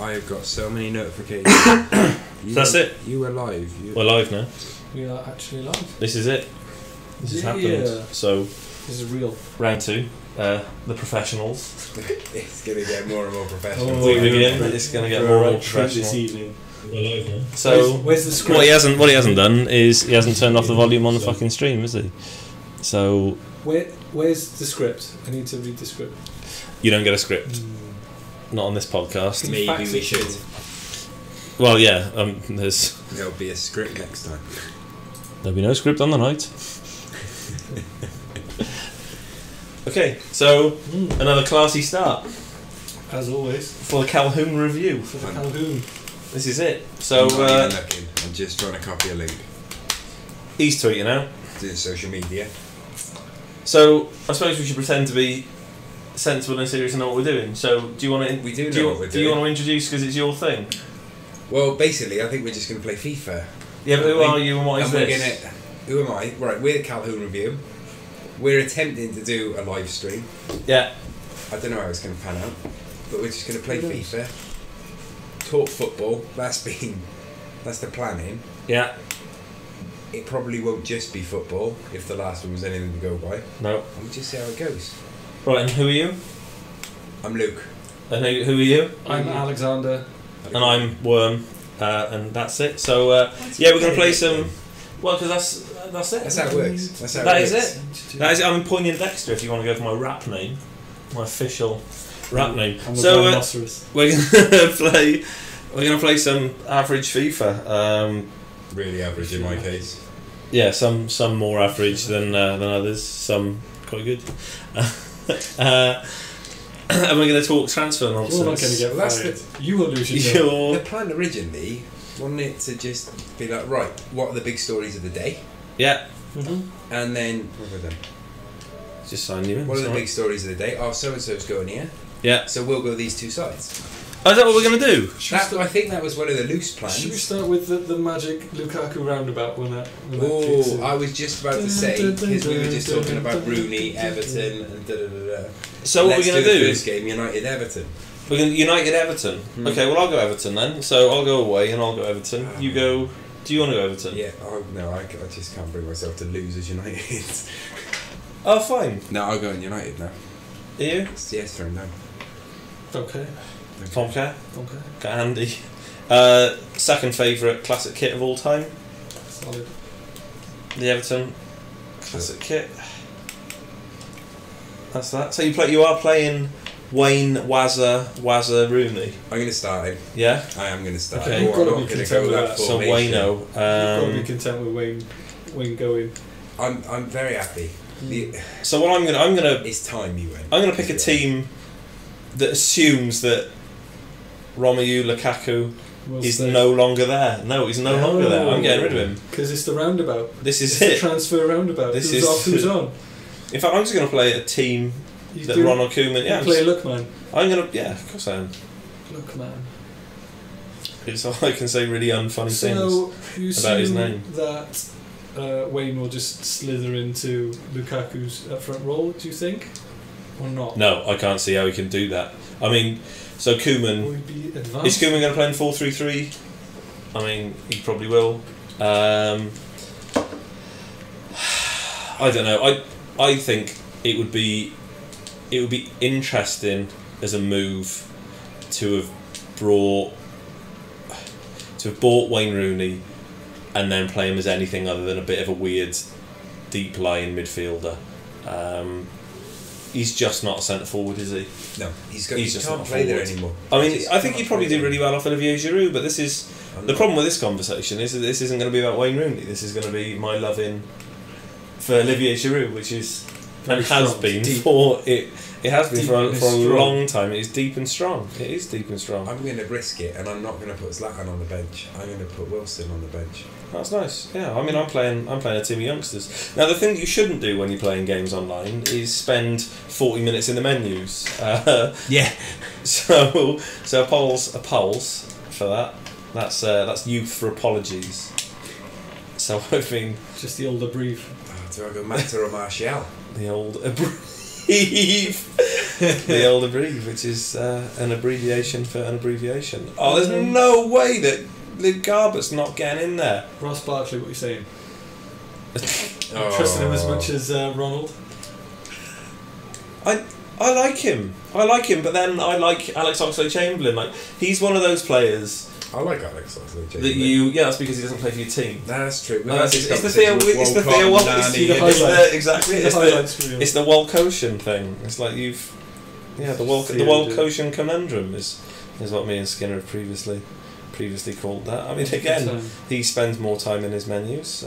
I've got so many notifications. That's it. You were live. We're live now. We are actually live. This is it. This has happened. So this is real. round two. The professionals. It's going to get more and more professional. We begin. It's going to get more and more professional. This evening. We're live now. So where's the script? What he hasn't done is he hasn't turned off the volume on the fucking stream, has he? So where's the script? I need to read the script. you don't get a script. Not on this podcast. Maybe we should. Well, yeah. There'll be a script next time. There'll be no script on the night. Okay, so another classy start as always for the Calhoun review. For the Calhoun. This is it. So I'm not even looking. I'm just trying to copy a link. He's tweeting out. Doing social media. So I suppose we should pretend to be sensible and serious and know what we're doing. So do you want to? We do know what we're doing. Do you want to introduce because it's your thing? Well, basically, I think we're just going to play FIFA. Yeah, but who are you and what is this? Who am I? Right, we're the Calhoun Review. We're attempting to do a live stream. Yeah. I don't know how it's going to pan out, but we're just going to play FIFA, talk football. That's the planning. Yeah. It probably won't just be football if the last one was anything to go by. No. We'll just see how it goes. Right, and who are you? I'm Luke. And who are you? I'm Alexander. And I'm Worm. And that's it. So yeah, we're going to play some. Well, because that's it. That's how it works. That is it. I'm Poignant-Dexter if you want to go for my rap name, my official rap name. So we're gonna play some average FIFA. Really average in my case. Yeah, some more average than others. Some quite good. And we're going to talk transfer nonsense. You're not going to get fired. You will lose your job. The plan originally wasn't it to just be like, right, what are the big stories of the day? Yeah. And then what have I done? Just sign you in. What are the big stories of the day? Oh, so and so's going here. Yeah. So we'll go these two sides. Oh, is that what we're going to do? I think that was one of the loose plans. Should we start with the magic Lukaku roundabout when that Oh, I was just about to say, because we were just talking about Rooney, Everton, and da-da-da-da. So what we're going to do? First game, United-Everton. We're going to United-Everton. Okay, well I'll go Everton then. So I'll go away and I'll go Everton. You go... Do you want to go Everton? Yeah, no, I just can't bring myself to lose as United. Oh, fine. No, I'll go in United now. Are you? Yes, throw him down. Okay. Okay. Got Andy. Second favourite classic kit of all time. Solid. The Everton classic kit. That's that. So you are playing Wayne, Wazza, Rooney. I'm going to start him. Yeah? I am going to start okay. him. I'm not going to go that So Wayno. You've got to be content with Wayne going. I'm very happy. So what I'm gonna it's time you win. I'm gonna pick a team that assumes that Romelu Lukaku is no longer there. No, he's no longer there. I'm getting rid of him. Because it's the roundabout. This is it's the transfer roundabout. Who's off, who's on? In fact, I'm just going to play a team that Ronald Koeman... Yeah, play Lookman. I'm going to... Yeah, of course I am. Lookman. It's all I can say really unfunny things about his name. That Wayne will just slither into Lukaku's front role, do you think? Or not? No, I can't see how he can do that. I mean... So Koeman... Is Koeman going to play in 4-3-3? I mean, he probably will. I don't know. I think it would be interesting as a move to have bought Wayne Rooney and then play him as anything other than a bit of a weird deep lying midfielder. He's just not a centre forward, is he? No, he just can't play there anymore. I mean, I think he'd probably do really well off Olivier Giroud, but this is the problem with this conversation is that this isn't going to be about Wayne Rooney. This is going to be my loving for Olivier Giroud, which is and has been for it. It has been for a long time. It is deep and strong. It is deep and strong. I'm going to risk it, and I'm not going to put Zlatan on the bench. I'm going to put Wilson on the bench. That's nice. Yeah, I mean, I'm playing a team of youngsters. Now, the thing that you shouldn't do when you're playing games online is spend 40 minutes in the menus. Yeah. So a polls for that. That's youth for apologies. So I mean, just the old abbrev. Do I go Mata or Martial? The old abbrev. the old abbrev, which is an abbreviation for an abbreviation. Oh, there's no way that Luke Garbutt's not getting in there. Ross Barkley, what are you saying? Trusting him as much as Ronald? I like him. But then I like Alex Oxlade-Chamberlain. Like, he's one of those players. I like Alex Oxlade-Chamberlain. That's because he doesn't play for your team. That's true. It's the Theo exactly. It's the Walkocean thing. It's like the Walkocean conundrum is what me and Skinner have previously called that. I mean, again, he spends more time in his menus.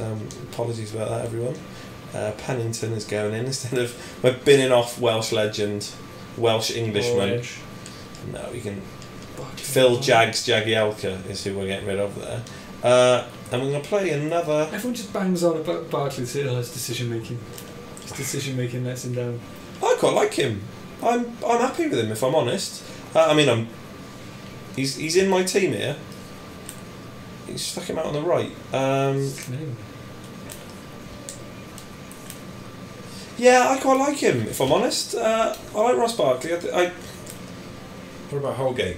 Apologies about that, everyone. Pennington is going in instead of my binning off Welsh legend, Welsh Englishman. No, you can. Phil Jagielka is who we're getting rid of there. And we're going to play another. Everyone just bangs on about Barkley's decision making. His decision making lets him down. I quite like him. I'm happy with him, if I'm honest. He's in my team here. He's stuck him out on the right. Yeah, I quite like him, if I'm honest. I like Ross Barkley. What about Holgate?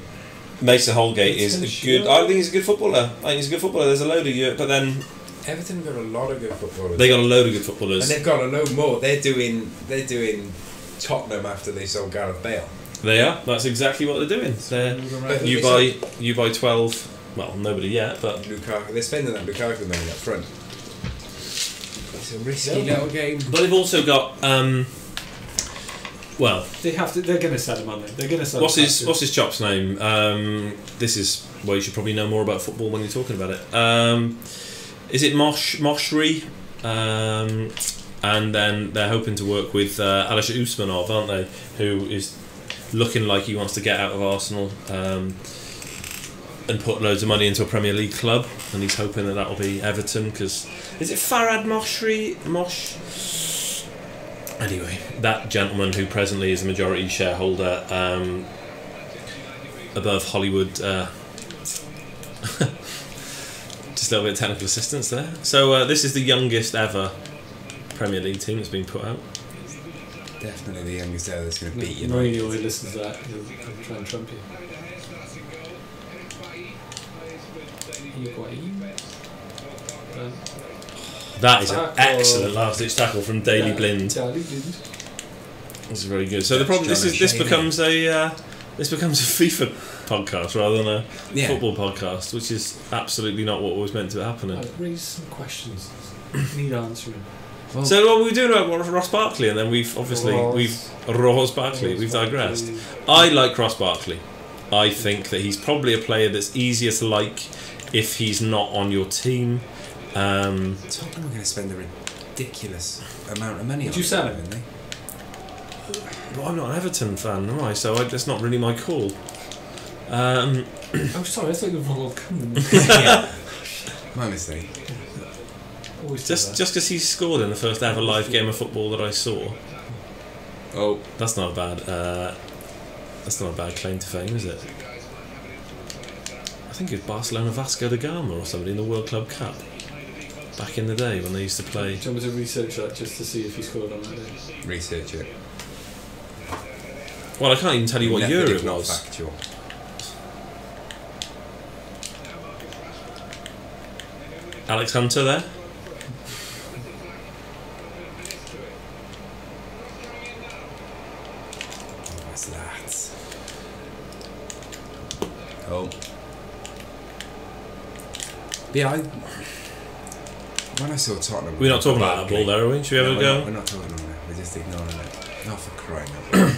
Mason Holgate is a good. I think he's a good footballer. There's a load of you, but then Everton got a lot of good footballers. They got a load of good footballers, and they've got a load more. They're doing Tottenham after they sold Gareth Bale. They are. That's exactly what they're doing. You buy 12. Well, nobody yet, but Lukaku. They're spending that Lukaku money up front. It's a risky little game. But they've also got. Well, they have to. They're going to sell him, aren't they? They're going to sell. What's his chop's name? This is where you should probably know more about football when you're talking about it. Is it Moshri? And then they're hoping to work with Alisher Usmanov, aren't they? Who is looking like he wants to get out of Arsenal and put loads of money into a Premier League club, and he's hoping that will be Everton. Because is it Farhad Moshri? Anyway, that gentleman who presently is the majority shareholder above Hollywood. Just a little bit of technical assistance there. So this is the youngest ever Premier League team that's been put out. Definitely the youngest ever that's going to beat you. Mourinho always listens to that. He'll try and trump you. That is an excellent last-ditch tackle from Daley Blind. This is very good. So the problem this becomes a FIFA podcast rather than a football podcast, which is absolutely not what was meant to happen. I've raised some questions. Need answering. Well, so what were we doing about Ross Barkley, and then we've digressed. I like Ross Barkley. I think that he's probably a player that's easier to like if he's not on your team. Tottenham are going to spend a ridiculous amount of money. Would you sell him? Well, I'm not an Everton fan, am I? So that's not really my call. Oh, sorry, I thought you were Ronald Koeman. Yeah. My mistake. Just because he scored in the first ever live game of football that I saw. Oh, that's not a bad claim to fame, is it? I think it was Barcelona Vasco da Gama or somebody in the World Club Cup back in the day when they used to play. Do you want me to research that just to see if he scored on that day? Research it. Well, I can't even tell you what year it was. Factual. Alex Hunter there. What's that? Oh. Yeah, when I saw Tottenham... We're not talking about that ball there, are we? Should we have a go? We're not talking about it. We're just ignoring it. Not for crying out loud.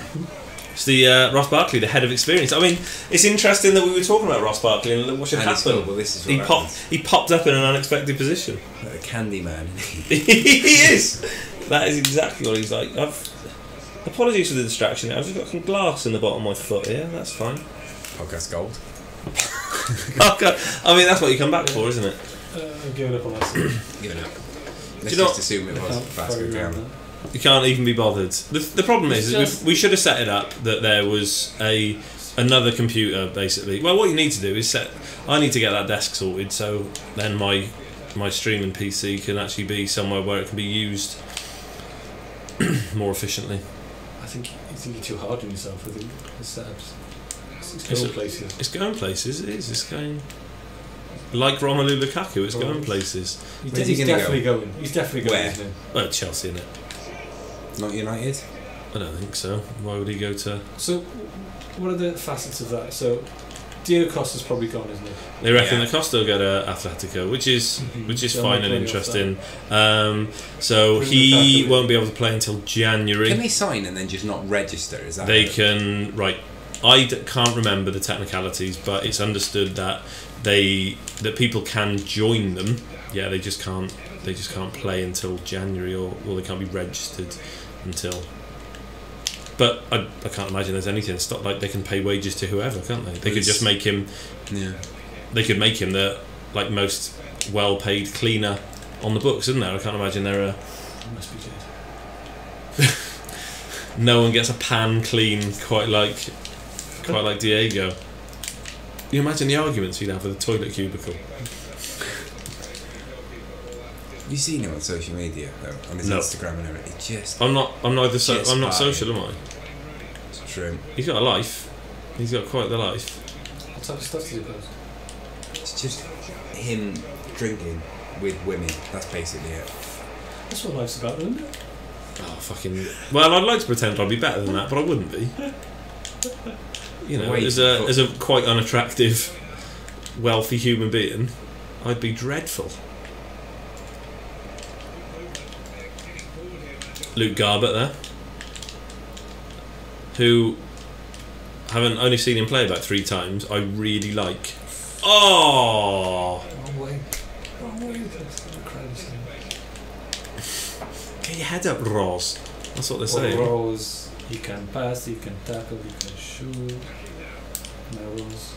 It's the Ross Barkley, the head of experience. I mean, it's interesting that we were talking about Ross Barkley and what should happen. Well, this is what he popped up in an unexpected position. Like a candy man. He is. That is exactly what he's like. Apologies for the distraction. I've just got some glass in the bottom of my foot here. That's fine. Podcast gold. I mean, that's what you come back for, isn't it? I'm giving up on that. Giving up. Let's just assume it was Vasco da Gama. You can't even be bothered. The problem is we should have set it up that there was another computer, basically. Well, what you need to do is I need to get that desk sorted, so then my streaming PC can actually be somewhere where it can be used more efficiently. I think think you're too hard on yourself. I think the setups. It's going places. It's going places. It is. It's going. Like Romelu Lukaku, it's going places. He's definitely going. He's definitely going. Where? Isn't he? Well, Chelsea, innit? Not United. I don't think so. Why would he go to? So, what are the facets of that? So, Diego Costa's probably gone, isn't he? They reckon that Costa will go to Atletico, which is So fine and I'm interesting. So Bring he Lukaku won't be able to play until January. Can they sign and then just not register? Is that They how it- can I can't remember the technicalities, but it's understood that people can join them. Yeah, they just can't play until January, or they can't be registered until. But I can't imagine there's anything stop. Like, they can pay wages to whoever, can't they? They could just make him. Yeah. They could make him the most well-paid cleaner on the books, isn't there? I can't imagine there are. He must be dead. No one gets a pan clean quite like Diego. You imagine the arguments he'd have with a toilet cubicle. You seen him on social media though, on his No. Instagram and everything. It just I'm not Just social, am I? it's true. He's got a life. He's got quite the life. What type of stuff does he post? It's just him drinking with women. That's basically it. That's what life's about, isn't it? Oh, fucking. Well, I'd like to pretend I'd be better than that, but I wouldn't be. You know, Wait, as a quite unattractive, wealthy human being, I'd be dreadful. Luke Garbett there, who haven't only seen him play about 3 times. I really like. Oh, Wrong way. That's the crowd's saying. get your head up, Ross. That's what they're saying. Rose, he can pass, he can tackle, he can shoot. Melrose.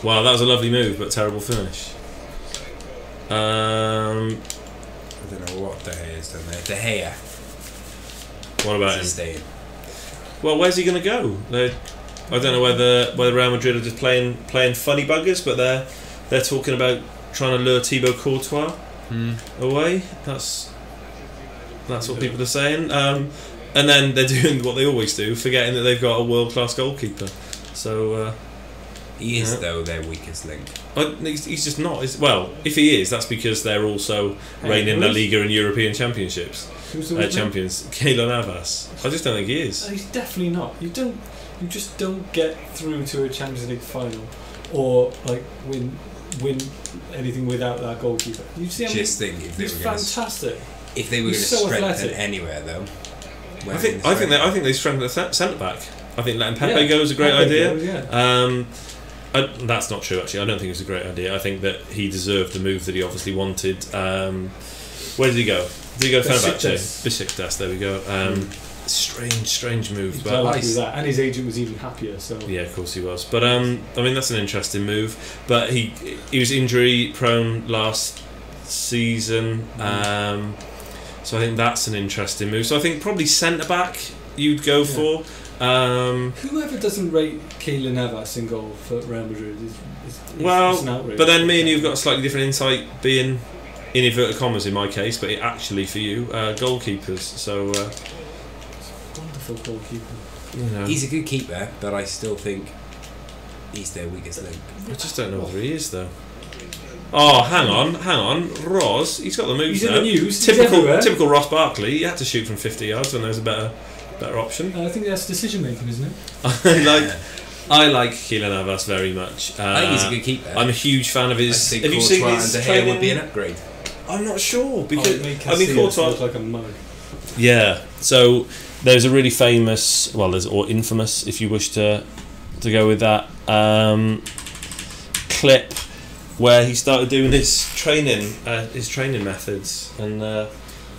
Wow, that was a lovely move, but terrible finish. I don't know what De Gea's done there. De Gea. What about him? Is he staying? Well, where's he going to go? I don't know whether Real Madrid are just playing funny buggers, but they're talking about trying to lure Thibaut Courtois away. That's what people are saying. And then they're doing what they always do, forgetting that they've got a world-class goalkeeper. So He is though their weakest link. he's just not. Well, if he is, that's because they're also reigning La Liga and European Championships Who's the champions. Keylor Navas. I just don't think he is. He's definitely not. You just don't get through to a Champions League final or like win anything without that goalkeeper. You see, Just think if they he's were going to fantastic. if they were going to He's so strengthen athletic. anywhere though. I think they strengthened the centre back. I think letting Pepe go was a great Pepe idea. goes, yeah. That's not true, actually. I don't think it was a great idea. I think that he deserved the move that he obviously wanted. Where did he go? Did he go to Fenerbahce? Besiktas, there we go. Strange move. He's But well happy with that, and his agent was even happier. So yeah, of course he was. But I mean, that's an interesting move. But he was injury prone last season. So I think that's an interesting move. So I think probably centre back you'd go for. whoever doesn't rate Keylor Navas in goal for Real Madrid is an outrage. But then me and you've got a slightly different insight, being in inverted commas in my case, but actually for you, goalkeepers. So Wonderful goalkeeper. you know, he's a good keeper, but I still think he's their weakest link. I just don't know whether he is though. Oh, hang on, Ross. He's got the moves He's in now. the news. He's everywhere. Typical Ross Barkley. He had to shoot from 50 yards when there was a better option. I think that's decision making, isn't it? I like Keylor Navas very much. I think he's a good keeper. I'm a huge fan of his. I think Have you seen Courtois his and De Gea training? would be an upgrade. I'm not sure because I mean Casillas Courtois. looks like a mug. Yeah. So there's a really famous, or infamous, if you wish to go with that, clip where he started doing his training methods, and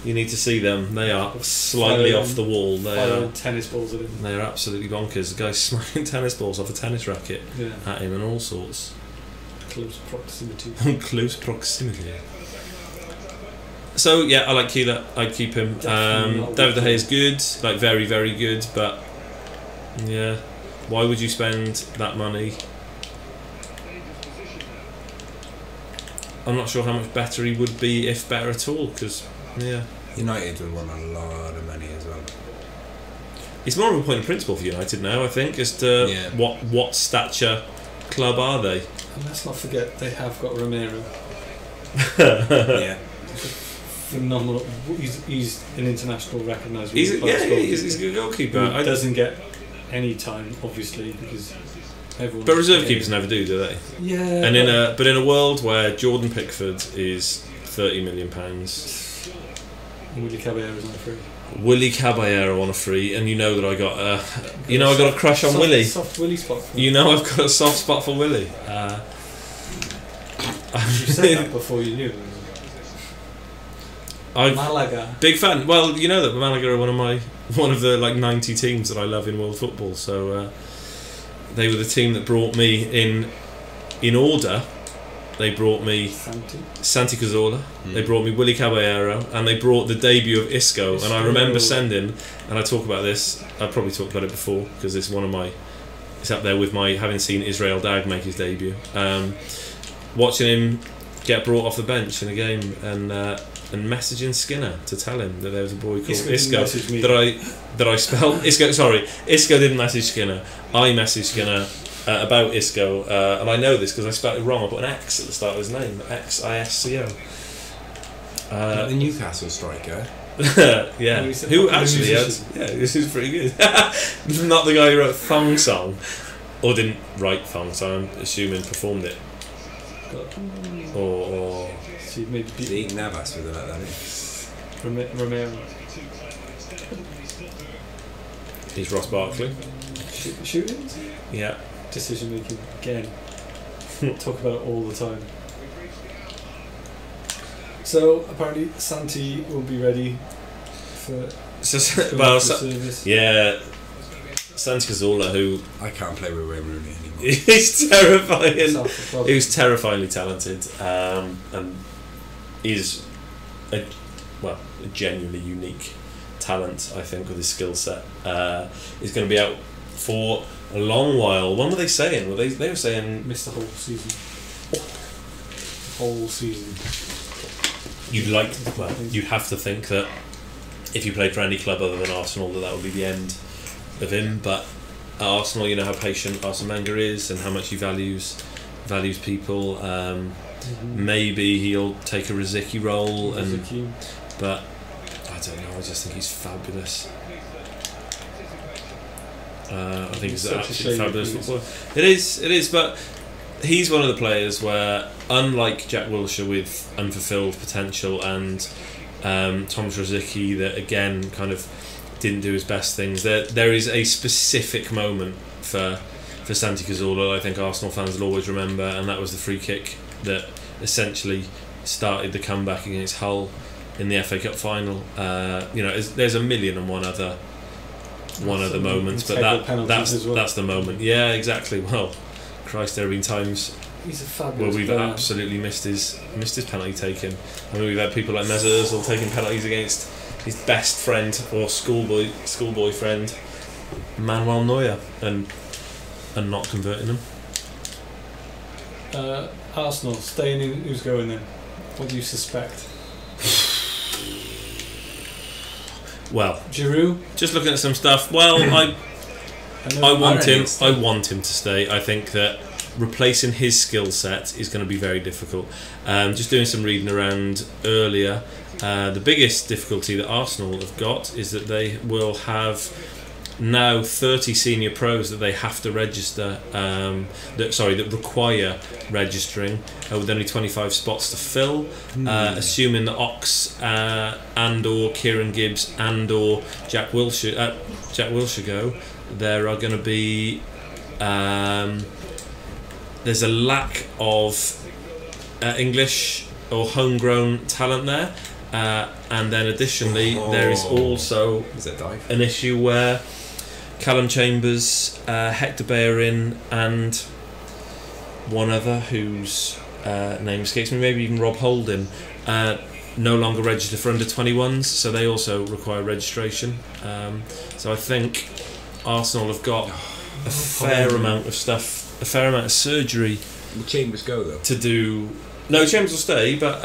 you need to see them. They are slightly off the wall. They are tennis balls at him. They are absolutely bonkers. The guy's smacking tennis balls off a tennis racket Yeah. at him and all sorts. Close proximity. Close proximity. So yeah, I like Keylor. I'd keep him. Definitely not David De Gea is weak. good, like very, very good. But yeah, why would you spend that money? I'm not sure how much better he would be, if better at all. Because yeah, United would want a lot of money as well. It's more of a point of principle for United now, I think, as to what stature club are they. And let's not forget they have got Romero. Yeah. Phenomenal. He's an international recognised. He's a good goalkeeper. He doesn't get any time, obviously, because everyone. But reserve keepers never do they? Yeah. And in a world where Jordan Pickford is £30 million, Willie Caballero's on a free. Willie Caballero on a free, and you know that I got a crush on Willie. Soft Willie spot. You know I've got a soft spot for Willie. You said that before you knew. Malaga. Big fan. Well, you know that Malaga are one of the 90 teams that I love in world football. So they were the team that brought me in order. They brought me Santi Cazorla, they brought me Willie Caballero, and they brought the debut of Isco. And I remember sending, and I talk about this, I probably talked about it before, because it's it's up there with my having seen Israel Dag make his debut. Watching him get brought off the bench in a game, and messaging Skinner to tell him that there was a boy called Isco that I spelled Isco. Sorry, Isco didn't message Skinner. I messaged Skinner about Isco, and I know this because I spelled it wrong. I put an X at the start of his name, Xisco. The Newcastle striker. Yeah, who actually has? Yeah, this is pretty good. Not the guy who wrote Thong Song, or didn't write Thong Song. I'm assuming performed it. Or League Navas with it like that. Romero. He's Ross Barkley. Shootings? Yeah. Decision making again. Talk about it all the time. So apparently Santi will be ready for service. Yeah. Santi Cazorla, who I can't play with Wayne Rooney anymore. He's terrifying. He was terrifyingly talented, and is a genuinely unique talent. I think with his skill set, he's going to be out for a long while. When were they saying? They were saying missed the whole season. Whole season. You'd have to think that if you played for any club other than Arsenal, that would be the end of him. But at Arsenal, you know how patient Arsene Wenger is and how much he values people. Maybe he'll take a Rosicky role, but I don't know. I just think he's fabulous. I think he's an absolutely fabulous footballer. It is, but he's one of the players where, unlike Jack Wilshere with unfulfilled potential and Thomas Rosicky that again kind of didn't do his best things, there is a specific moment for Santi Cazorla I think Arsenal fans will always remember, and that was the free kick that essentially started the comeback against Hull in the FA Cup final. There's a million and one other moments, but that's the moment. Yeah, exactly. Well, Christ, there have been times where we've absolutely missed his penalty taking. I mean, we've had people like Mesut Ozil taking penalties against his best friend or schoolboy friend Manuel Neuer and not converting them. Arsenal staying in. Who's going then? What do you suspect? Well, Giroud. Just looking at some stuff. Well, I want him to stay. I think that replacing his skill set is going to be very difficult. Just doing some reading around earlier, the biggest difficulty that Arsenal have got is that they will have now 30 senior pros that they have to register, that require registering, with only 25 spots to fill, assuming that Ox and or Kieran Gibbs and or Jack Wilshere go, there are going to be there's a lack of English or homegrown talent there, and then additionally there is also an issue where Callum Chambers, Hector Bellerin and one other whose name escapes me, maybe even Rob Holding, no longer register for under 21s, so they also require registration. So I think Arsenal have got a fair amount of stuff, a fair amount of surgery. Will Chambers go though? To do. No, Chambers will stay, but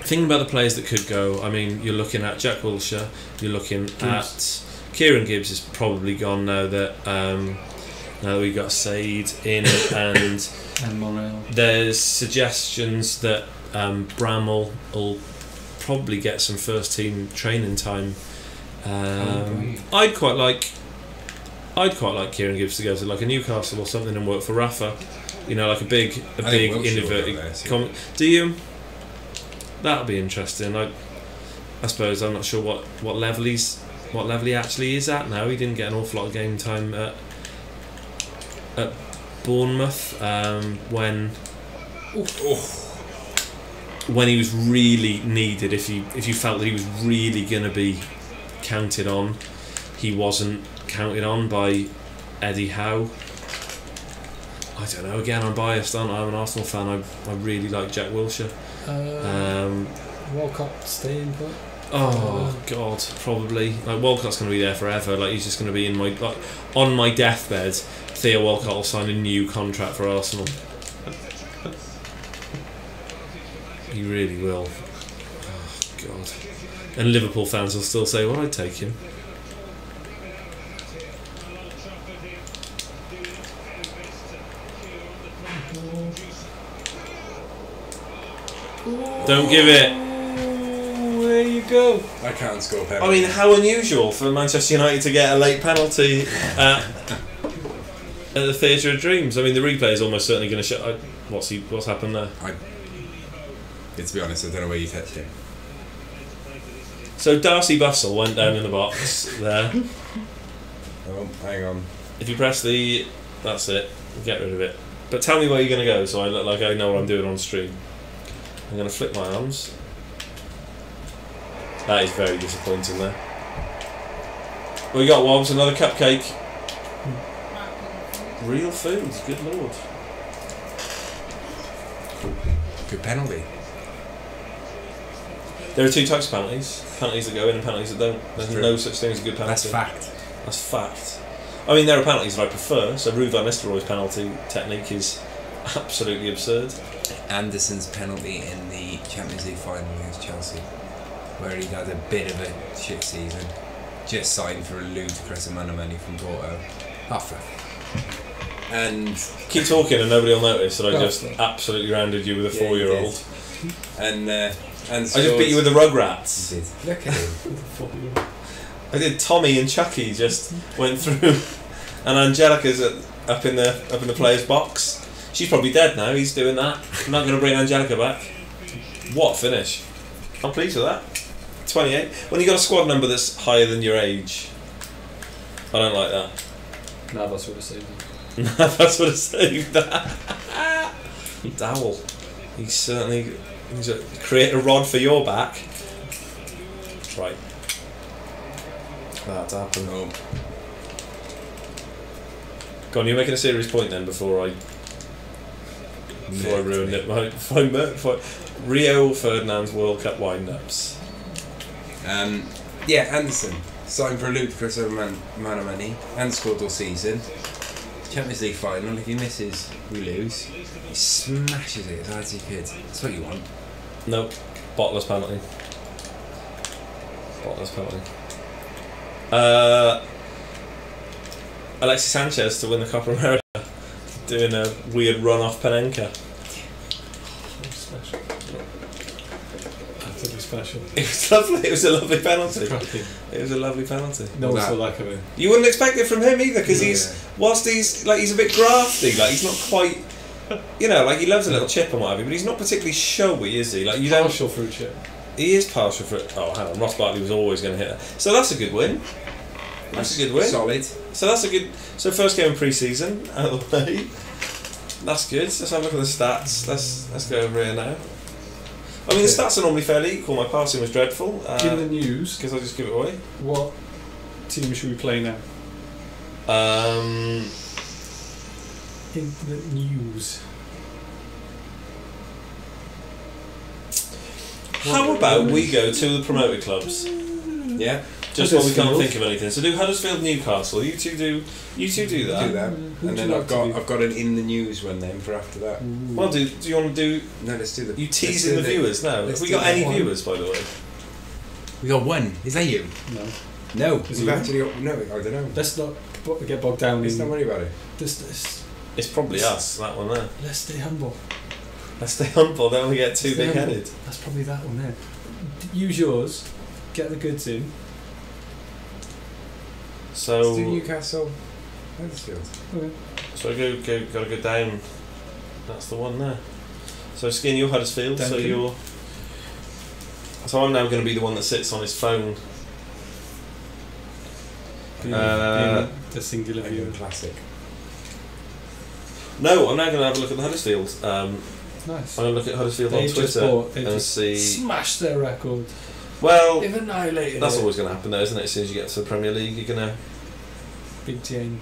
thinking about the players that could go, I mean, you're looking at Jack Wilshere, you're looking at Kieran Gibbs is probably gone now that we've got Said in and Morel. There's suggestions that Bramall will probably get some first team training time. I'd quite like Kieran Gibbs to go to like a Newcastle or something and work for Rafa. You know, like a big innovative. Do you? That'll be interesting. I suppose I'm not sure what level he actually is at now. He didn't get an awful lot of game time at Bournemouth when he was really needed. If you felt that he was really going to be counted on, he wasn't counted on by Eddie Howe. I don't know. Again, I'm biased. I'm an Arsenal fan. I really like Jack Wilshere. Walcott staying put. Oh God, probably. Like Walcott's going to be there forever. Like he's just going to be in my on my deathbed. Theo Walcott will sign a new contract for Arsenal. He really will. Oh God. And Liverpool fans will still say, "Well, I'd take him." Don't give it. There you go. I can't score penalties. I mean, how unusual for Manchester United to get a late penalty at the Theatre of Dreams. I mean, the replay is almost certainly going to show. What's happened there? To be honest, I don't know where you touched him. So Darcy Bustle went down in the box there. Oh, hang on. If you press that's it. Get rid of it. But tell me where you're going to go, so I look like I know what I'm doing on stream. I'm going to flick my arms. That is very disappointing there. We got Wobbs, another cupcake. Real food, good lord. Good penalty. There are two types of penalties. Penalties that go in and penalties that don't. There's no such thing as a good penalty. That's fact. I mean, there are penalties that I prefer. So Ruud van Nistelrooy's penalty technique is absolutely absurd. Anderson's penalty in the Champions League final against Chelsea, where he had a bit of a shit season, just signed for a ludicrous amount of money from Porto. And keep talking and nobody will notice that I just absolutely rounded you with a 4-year-old. And I just beat you with the Rugrats. You did. Look at him. I did. Tommy and Chucky just went through, and Angelica's up in the players' box. She's probably dead now. He's doing that. I'm not going to bring Angelica back. What finish? I'm pleased with that. 28. When you got a squad number that's higher than your age, I don't like that. Navas would have saved it. Navas would have saved that. Dowell. He's create a rod for your back. Right. That's happened. Oh. Go on, you're making a serious point then before I ruined it. Rio Ferdinand's World Cup wind-ups. Anderson signed for a ludicrous amount of money and scored all season. Champions League final, if he misses, we lose. He smashes it as hard as he could. That's what you want. Nope. Bottless penalty. Alexis Sanchez to win the Copa America, doing a weird run off Panenka. Special. Absolutely special. It was lovely. It was a lovely penalty. Cracking. It was a lovely penalty. No one saw that coming. You wouldn't expect it from him either, because he's a bit grafty. Like he's not quite. You know, like he loves a little chip and whatever, but he's not particularly showy, is he? Like you don't. Partial fruit chip. He is partial for it. Oh, hang on. Ross Barkley was always going to hit her. So that's a good win. That's a good win. Solid. So that's a good. So first game in pre-season out of the way. That's good. Let's have a look at the stats. Let's go over here now. I mean, the stats are normally fairly equal. My passing was dreadful. In the news, because I just give it away. What team should we play now? In the news. How about we go to the promoted clubs? Yeah. Just when we can't Huddersfield. think of anything. So do Huddersfield, Newcastle. You two do that. Do that. Who'd And you then like I've got an in the news one then for after that. Ooh. Well, do you want to do? No, let's do the. You let's teasing do the viewers now? let's Have we do got that any one. viewers, by the way? We got one. Is that you? No. No. Is We've it actually got, no. I don't know. Let's not get bogged down Let's in not worry about it. this. It's probably us. That one there. Let's stay humble. Let's stay humble. Don't we get too Stay humble. big-headed? That's probably that one there. Use yours. Get the goods in. Let's So, do Newcastle. Huddersfield. Okay. so gotta go down. That's the one there. So Skin, you're Huddersfield. So Duncan. you're. So I'm now going to be the one that sits on his phone. Being the singular viewer. Classic. No, I'm now going to have a look at the Huddersfield. Nice. I'm going to look at Huddersfield They on just Twitter bought. They and just see. smashed their record. Well, They've annihilated that's it. always going to happen, though, isn't it? As soon as you get to the Premier League, you're going to Big Jane.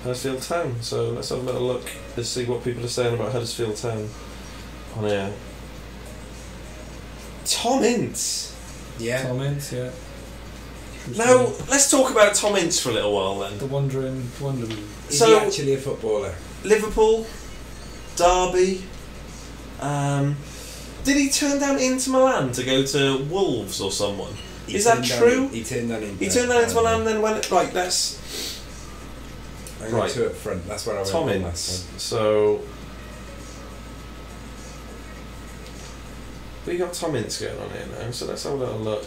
Huddersfield Town. So let's have a little look and see what people are saying about Huddersfield Town on air. Tom Ince. Yeah. Comments, yeah. Now let's talk about Tom Ince for a little while then. The wandering wonderman. Is So- he actually a footballer? Liverpool, Derby. Did he turn down Inter Milan to go to Wolves or someone? Is that true? He turned down Inter. He turned down Inter Milan and then went right. That's I Right. got two up front. That's where I went. Tom on Ince. So we got Tom Ince going on here now. So let's have a little look.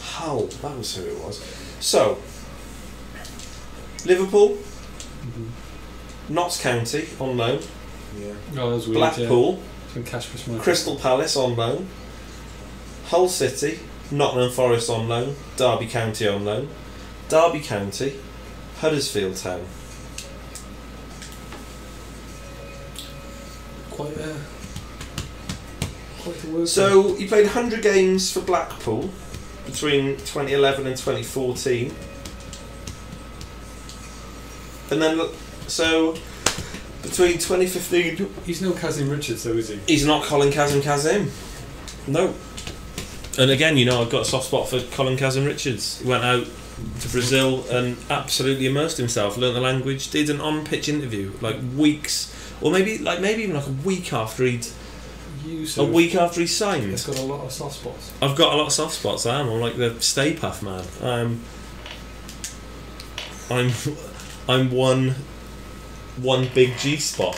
Hull, that was who it was. So Liverpool, Notts County on loan, Yeah. Oh, that was weird. Blackpool, Yeah. Some cash for smoke. Crystal Palace on loan, Hull City, Nottingham Forest on loan, Derby County on loan, Derby County, Huddersfield Town. Quite the work. So he played 100 games for Blackpool between 2011 and 2014. And then, so between 2015, he's no Kazim Richards, though, is he? he's not Colin Kazim. No. And again, you know, I've got a soft spot for Colin Kazim Richards. He went out to Brazil and absolutely immersed himself, learnt the language, did an on-pitch interview like weeks, or maybe even like a week after he signed. It's got a lot of soft spots. I've got a lot of soft spots. I'm like the Stay Puff man. I'm one big G spot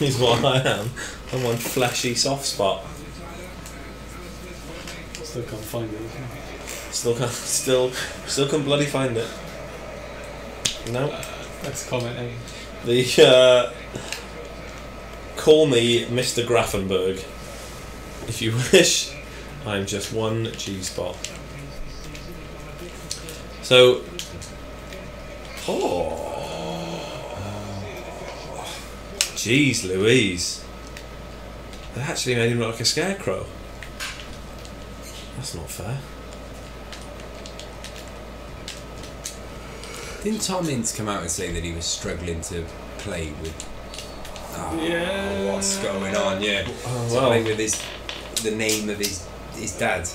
is what I am. I'm one fleshy soft spot. Still can't find it. Still can't bloody find it. No. That's commenting. The call me Mr. Grafenberg if you wish. I'm just one G spot. So jeez Louise. They actually made him look like a scarecrow. That's not fair. Didn't Tom Ince come out and say that he was struggling to play with? Yeah. What's going on? Yeah. Oh, To well. play with the name of his dad.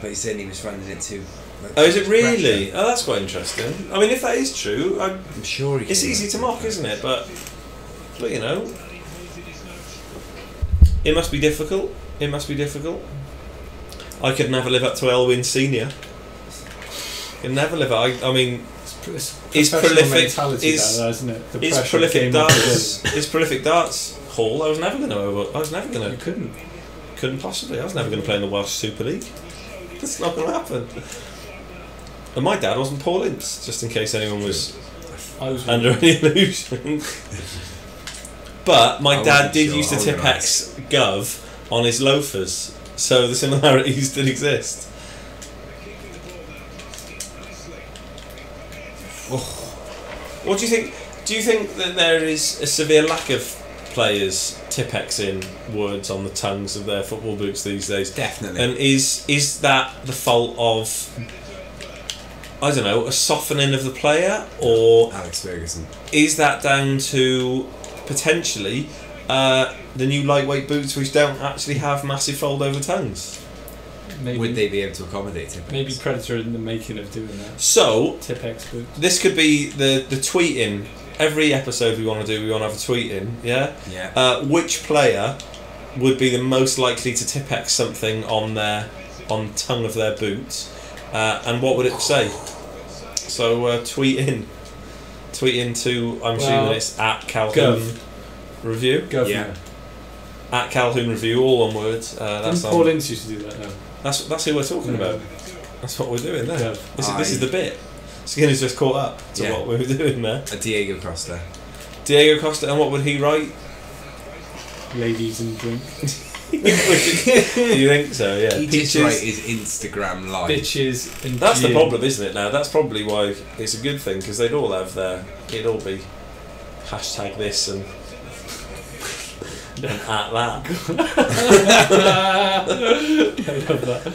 But he said he was finding it too. Like, Oh, is it really? pressure. Oh, that's quite interesting. I mean, if that is true, I'm sure he it's came easy out to and mock, said isn't that. it? But you know, it must be difficult. It must be difficult. I could never live up to Elwyn Senior. Could never live up. I mean, It's prolific- mentality is- that, isn't it? The his pressure prolific came off darts. His prolific darts haul. I was never going again. You to. Couldn't possibly. I was never going to play in the Welsh Super League. That's not going to happen. And my dad wasn't Paul Ince, just in case anyone was I was under any illusion. But my I dad wasn't did sure, use to I was tip gonna X Gov on his loafers, so the similarities did exist. What do you think? Do you think that there is a severe lack of players tip-Xing words on the tongues of their football boots these days? Definitely. And is that the fault of, I don't know, a softening of the player, or Alex Ferguson. is that down to potentially the new lightweight boots, which don't actually have massive fold-over tongues. Maybe, Would they be able to accommodate Tipex? Maybe Predator in the making of doing that. So, Tipex boots. this could be the tweeting. Every episode we want to have a tweeting, yeah? Yeah. Which player would be the most likely to Tipex something on tongue of their boots, and what would it say? So tweet in to, I'm assuming it's at Calhoun Review. Go for Yeah. it. At Calhoun Review, all one word. Didn't Paul Ince used to do that? No. That's who we're talking about. That's what we're doing there. Yeah. This is the bit. Skinner's just caught up to what we were doing there. A Diego Costa. Diego Costa, and what would he write? Ladies and drink. You think so? Yeah. He just write his Instagram live. Bitches and That's the gin. problem, isn't it? Now that's probably why it's a good thing, because they'd all have it'd all be hashtag this and at that. I love that.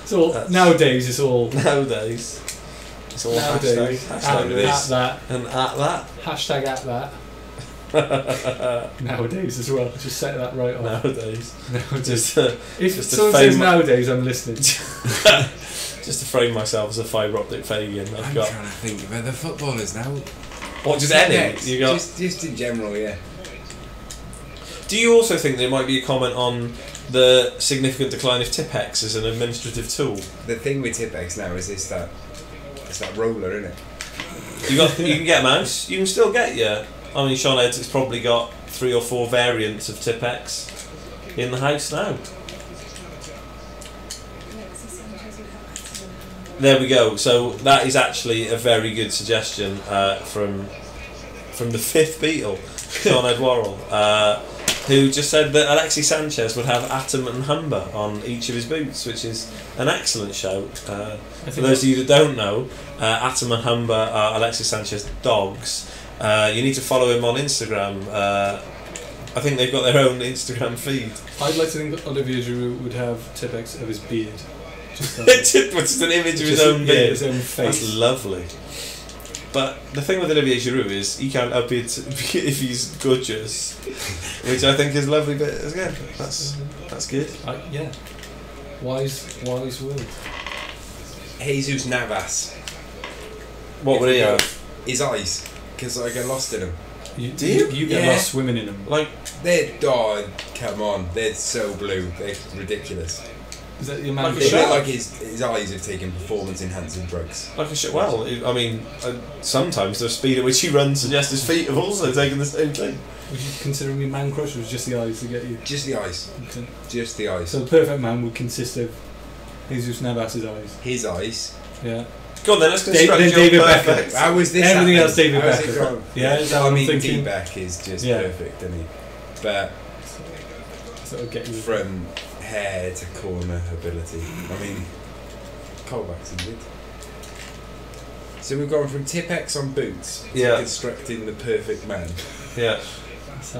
It's all nowadays. It's all Nowadays. It's all nowadays. hashtag At this that. and at that. Hashtag at that. Nowadays as well. Just set that right off. Nowadays. Nowadays. Just If just to someone frame says nowadays, I'm listening. just to frame myself as a fibre optic Fagin. I'm I've got trying to think about the footballers now. what just any Tipex, you got. just in general, yeah. Do you also think there might be a comment on the significant decline of Tipex as an administrative tool? The thing with Tipex now is it's that roller, isn't it? You can get a mouse. You can still get I mean, Sean Ed's has probably got 3 or 4 variants of Tipex in the house now. There we go. So that is actually a very good suggestion from the 5th Beatle, Sean Ed Worrell, who just said that Alexis Sanchez would have Atom and Humber on each of his boots, which is an excellent shout. For those of you that don't know, Atom and Humber are Alexis Sanchez dogs. You need to follow him on Instagram. I think they've got their own Instagram feed. I'd like to think that Olivier Giroud would have Tipex of his beard. Just Just an image of his own beard. Yeah, his own face. That's lovely. But the thing with Olivier Giroud is he can't help it if he's gorgeous, which I think is lovely. But again, that's good. Yeah. Wise word. Jesus Navas. What would he have? His eyes, because I get lost in them. You get Yeah. lost swimming in them. Like, Come on, they're so blue, they're ridiculous. Is that your man? Like a They look shark. like his eyes have taken performance-enhancing drugs. like a shit. Well, I mean, sometimes the speed at which he runs suggests his feet have also taken the same thing. Would you consider him your man crush, or was it just the eyes to get you? Just the eyes. Okay. Just the eyes. So the perfect man would consist of Jesus Navas's eyes. His eyes. Yeah. Go on then, let's construct then your David perfect. How was this? Everything happened? else David How's it Beckham. gone? Yeah, is that I what I'm mean, thinking? D-Beck is just Yeah. perfect, isn't he? But So it'll get you. from hair to corner ability, I mean, Colback's in good. So we've gone from Tipex on boots to Yeah. constructing the perfect man Yeah. That's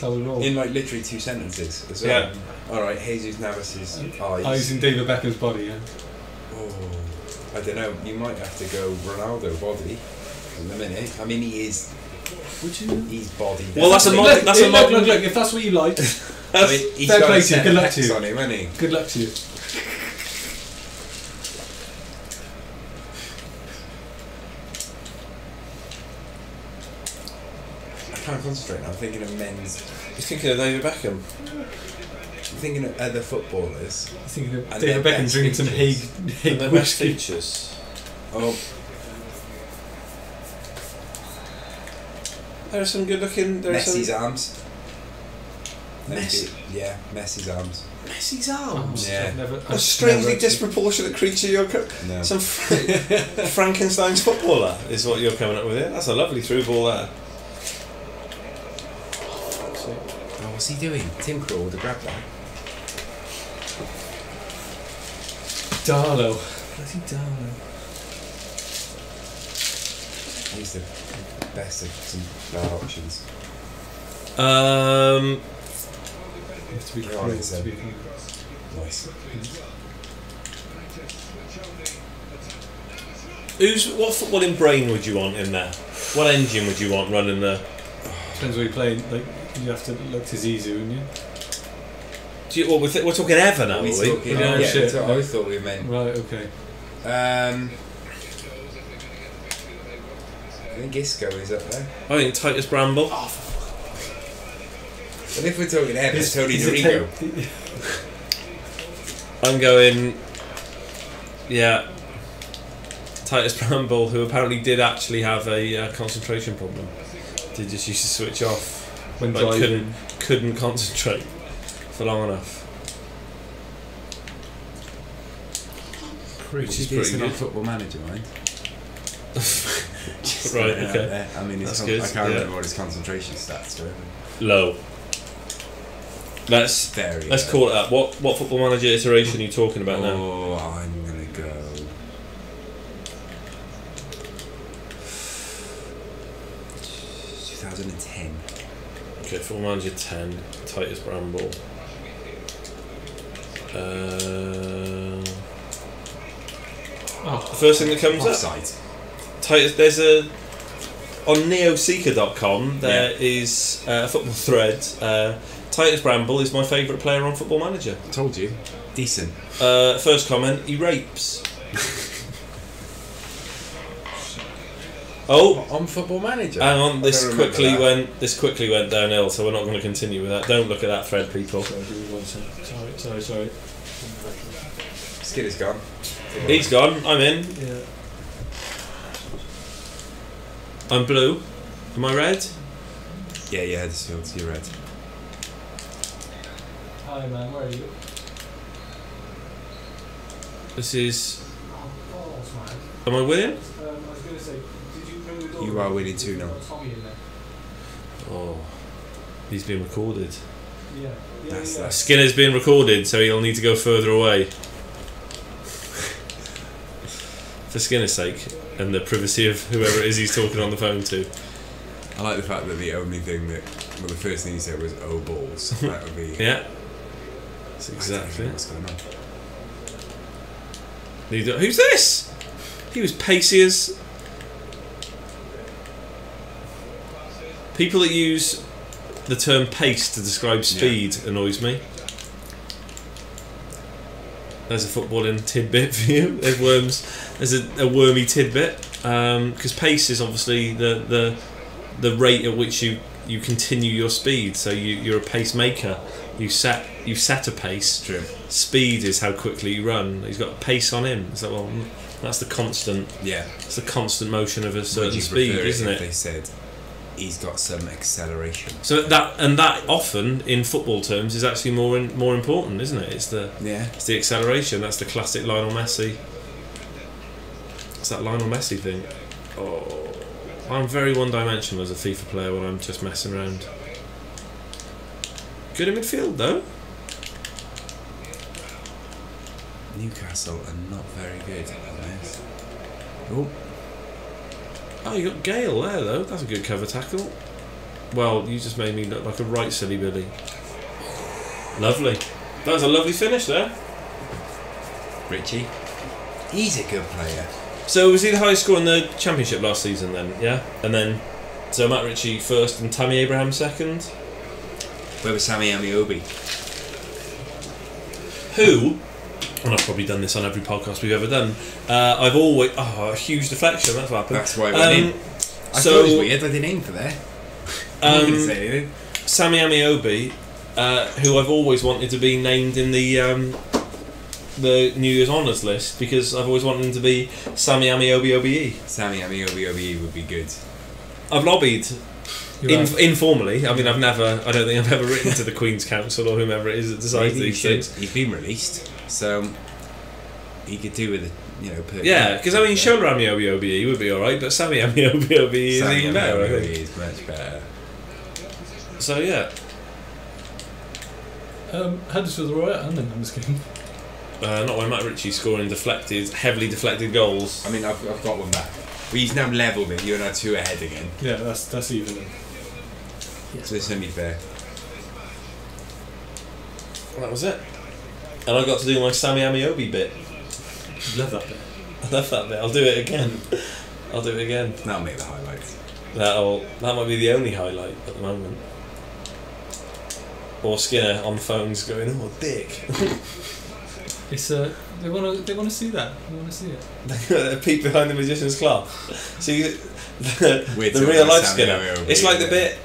how we roll. in like literally 2 sentences as well. Yeah. All right, Jesus Navas's Eyes eyes. in David Beckham's body, yeah. Oh, I don't know. You might have to go Ronaldo body in a minute. I mean, he is. Would you? He's body. Well, that's a mod- that's a look, modern- look, if that's what you like, I mean, he's fair got play a to you, set good of luck to pecs you. on him, hasn't he? good luck to you. I can't concentrate now. I'm thinking of men's. You're thinking of David Beckham? I'm thinking of other footballers. I was thinking of And David their Beckham best drinking some features. Hague And their best whiskey. features. Oh, There are some good looking. Messi's arms. Messi? Yeah, Messi's arms. Messi's arms. Yeah. I've never, A strangely never actually- disproportionate creature you're No. some Frankenstein's footballer is what you're coming up with here. That's a lovely through ball there. Oh, what's he doing? Tim Krul with the grab that. Darlow. Bloody Darlow. He's the best of some bad options. You have to be Go on, cruel it's to a- be Nice. What footballing brain would you want in there? What engine would you want running there? Depends what you're playing. Like, You have to look to Zizou, wouldn't you? We're talking ever now, are we? Talking, Oh, yeah, shit. that's what I thought we meant. Right, okay. I think Isco is up there. I think Titus Bramble. But if we're talking ever, it's Tony Is it Dorigo. I'm going, Titus Bramble, who apparently did actually have a concentration problem. Did just used to switch off When like driving. couldn't concentrate for long enough. Which is pretty decent good. on Football Manager, mind. Just Right, putting it out okay. there. I mean, That's I good, can't yeah. remember what his concentration stats were. Low. Let's Very let's low. call it up. What Football Manager iteration are you talking about now? Oh, I'm gonna go. "2010. Okay, Football Manager 10, Titus Bramble. The first thing that comes up. Offside. Titus, there's on neoseeker.com there is a football thread. Titus Bramble is my favourite player on Football Manager. Told you. Decent. First comment, he rapes. Oh, On Football Manager. hang on, I this don't remember quickly that. went downhill, so we're not going to continue with that. Don't look at that thread, people. Sorry, give me 1 second. Sorry. Skid is gone. He's gone, I'm in. Yeah. I'm blue. Am I red? Yeah, Huddersfield, you're red. Hi man, where are you? This is... Am I winning? I was going to say, did you bring the door? You are winning 2-0. Tommy in there. Oh, he's been recorded. Yeah. That's Skinner's been recorded, so he'll need to go further away. For Skinner's sake, and the privacy of whoever it is he's talking on the phone to. I like the fact that the only thing that, well, the first thing he said was "oh balls." That would be. Yeah. That's I don't exactly. know what's going on. Who's this? He was pacey as... People that use the term pace to describe speed annoys me. There's a footballing tidbit for you. There's a wormy tidbit, because pace is obviously the rate at which you continue your speed. So you're a pacemaker. You set a pace. True. Speed is how quickly you run. He's got a pace on him. So well, that's the constant. Yeah. It's the constant motion of a certain Would you speed, prefer isn't if it? They said he's got some acceleration. So that often in football terms is actually more important, isn't it? It's the acceleration. That's the classic Lionel Messi. It's that Lionel Messi thing. Oh, I'm very one-dimensional as a FIFA player when I'm just messing around. Good in midfield though. Newcastle are not very good on this. Oh, you got Gale there though. That's a good cover tackle. Well, you just made me look like a right silly Billy. Lovely. That was a lovely finish there. Richie, he's a good player. So was he the highest score in the championship last season then? Yeah, and then so Matt Ritchie first and Tammy Abraham second. Where was Sammy Amiobi? Who? And I've probably done this on every podcast we've ever done. I've always a huge deflection. That's what happened. That's why I went in. I thought it was weird. I didn't aim for there. I didn't say anything. Sammy Amiobi, who I've always wanted to be named in the New Year's honours list because I've always wanted him to be Sammy Amiobi OBE. Sammy Amiobi OBE would be good. I've lobbied informally. I mean, I don't think I've ever written to the Queen's Council or whomever it is that decides Maybe these things. He's been released, so he could do with it. Yeah, because I mean, Shola Amiobi OBE would be alright, but Sammy Amiobi OBE is even better. I think. Is much better. So yeah. Huddersfield were alright, aren't they, in this game? Not when Matt Ritchie scoring heavily deflected goals. I mean, I've got one back. But he's now levelled it. You're now 2 ahead again. Yeah, that's even. So it's only fair. That was it. And I got to do my Sammy Amiobi bit. Love that bit. I love that bit. I'll do it again. I'll do it again. That'll make the highlights. That might be the only highlight at the moment. or Skinner on phones going, "Oh, dick." It's they want to see that. They want to see it. A peek behind the magician's cloth. See the We're real life talking Skinner. Samuel It's like the O'Brien. bit.